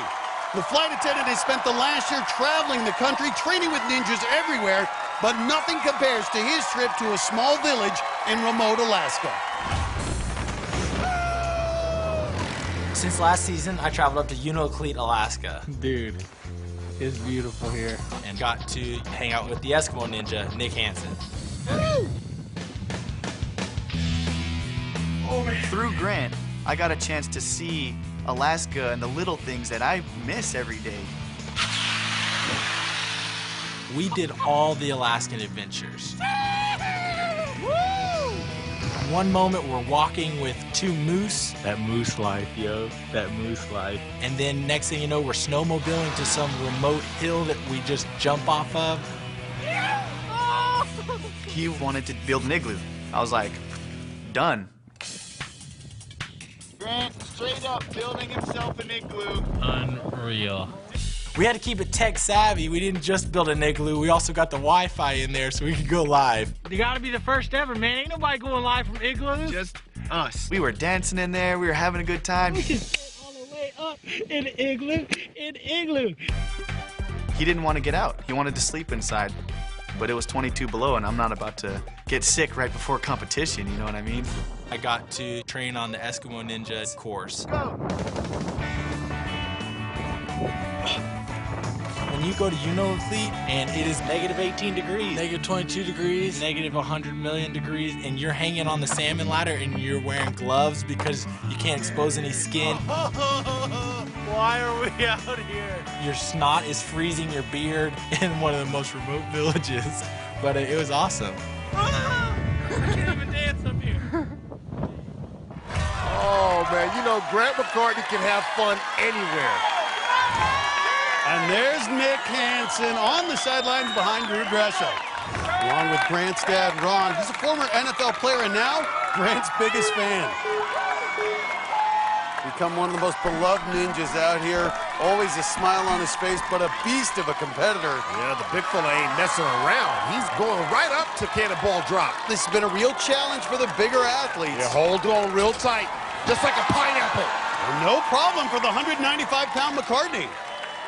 The flight attendant has spent the last year traveling the country, training with ninjas everywhere, but nothing compares to his trip to a small village in remote Alaska. Since last season, I traveled up to Unalakleet, Alaska. Dude, it's beautiful here. And got to hang out with the Eskimo Ninja, Nick Hansen. Through Grant, I got a chance to see Alaska and the little things that I miss every day. We did all the Alaskan adventures. One moment we're walking with 2 moose. That moose life, yo. That moose life. And then next thing you know, we're snowmobiling to some remote hill that we just jump off of. He wanted to build an igloo. I was like, done. Grant, straight up, building himself an igloo. Unreal. We had to keep it tech savvy. We didn't just build an igloo. We also got the Wi-Fi in there so we could go live. You gotta be the first ever, man. Ain't nobody going live from igloos. Just us. We were dancing in there. We were having a good time. We can sit all the way up in igloo, He didn't want to get out. He wanted to sleep inside. But it was 22 below, and I'm not about to get sick right before competition, you know what I mean? I got to train on the Eskimo Ninja course. Go. When you go to Unifleet and it is negative 18 degrees, negative 22 degrees, negative 100 million degrees, and you're hanging on the salmon ladder and you're wearing gloves because you can't expose any skin. Why are we out here? Your snot is freezing your beard in one of the most remote villages, but it was awesome. I can't even dance up here. Oh, man, you know, Grant McCartney can have fun anywhere. And there's Nick Hansen on the sidelines behind Drew Gresham. Along with Grant's dad, Ron. He's a former NFL player and now Grant's biggest fan. Become one of the most beloved ninjas out here. Always a smile on his face, but a beast of a competitor. Yeah, the big fella ain't messing around. He's going right up to cannonball drop. This has been a real challenge for the bigger athletes. Yeah, hold on real tight, just like a pineapple. No problem for the 195-pound McCartney.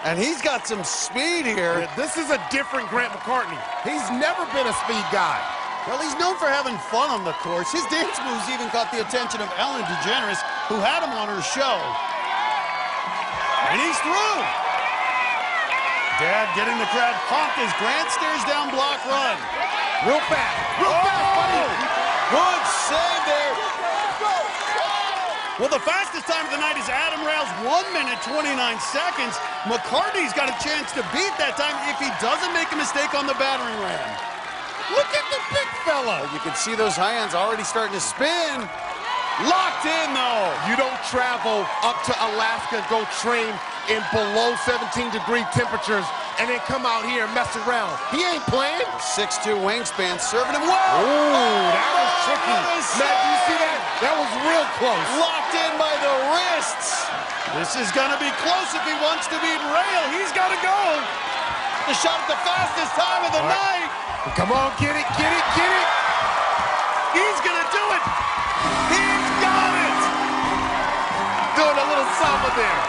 And he's got some speed here. Yeah, this is a different Grant McCartney. He's never been a speed guy. Well, he's known for having fun on the course. His dance moves even caught the attention of Ellen DeGeneres, who had him on her show. And he's through. Dad getting the crowd pumped as Grant stares down block run. Real fast, buddy. Good save there. Well, the fastest time of the night is Adam Rails, 1 minute, 29 seconds. McCartney's got a chance to beat that time if he doesn't make a mistake on the battering ram. Look at the big fella. You can see those high hands already starting to spin. Locked in, though. You don't travel up to Alaska and go train in below 17-degree temperatures and then come out here and mess around. He ain't playing. 6'2" wingspan, serving him well. Ooh, that was tricky. Matt, do you see that? That was real close. Locked in by the wrists. This is going to be close if he wants to beat Rail. He's got to go. The shot at the fastest time of the night. Come on, get it, get it, get it. He's going to do it. He's got it. Doing a little samba there.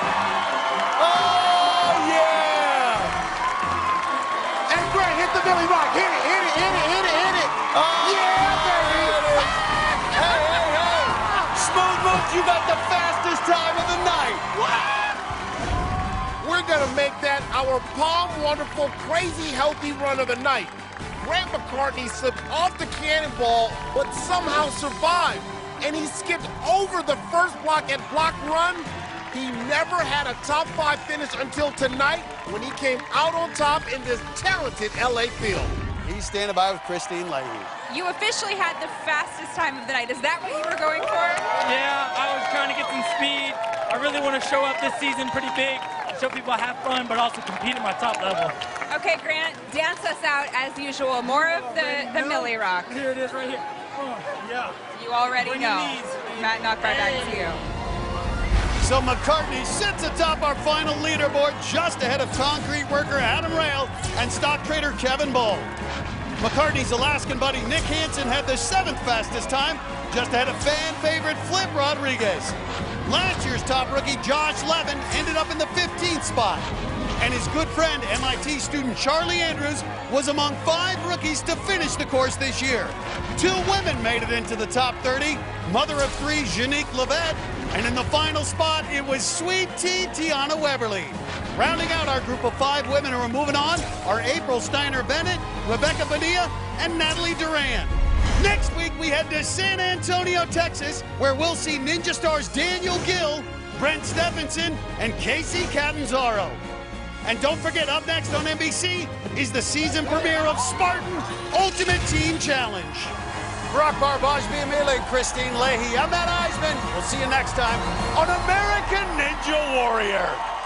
Oh, yeah. And Grant hit the Billy Rock. Hit it, hit it, hit it, hit it, hit it. Oh, yeah, baby. Hey. Smooth moves, you got the fastest time of the night. We're going to make that our Palm Wonderful Crazy Healthy Run of the night. Grant McCartney slipped off the cannonball, but somehow survived. And he skipped over the first block at block run. He never had a top 5 finish until tonight when he came out on top in this talented LA field. He's standing by with Christine Leahy. You officially had the fastest time of the night. Is that what you were going for? Yeah, I was trying to get some speed. I really want to show up this season pretty big, show people I have fun, but also compete at my top level. Okay, Grant, dance us out as usual. More of the Millie Rock. Here it is right here. Yeah. You already know. Matt, knock right back to you. So McCartney sits atop our final leaderboard just ahead of concrete worker Adam Rail and stock trader Kevin Bull. McCartney's Alaskan buddy Nick Hansen had the 7th fastest time, just ahead of fan favorite Flip Rodriguez. Last year's top rookie Josh Levin ended up in the 15th spot. And his good friend, MIT student Charlie Andrews, was among 5 rookies to finish the course this year. 2 women made it into the top 30, mother of 3, Janique Levette, and in the final spot, it was Sweet Tea Tiana Weberly. Rounding out our group of 5 women who are moving on are April Steiner-Bennett, Rebecca Bonilla, and Natalie Duran. Next week, we head to San Antonio, Texas, where we'll see Ninja Stars Daniel Gill, Brent Stephenson, and Casey Catanzaro. And don't forget, up next on NBC is the season premiere of Spartan Ultimate Team Challenge. Brock Barbage, Biamila, and Christine Leahy. I'm Matt Eisman. We'll see you next time on American Ninja Warrior.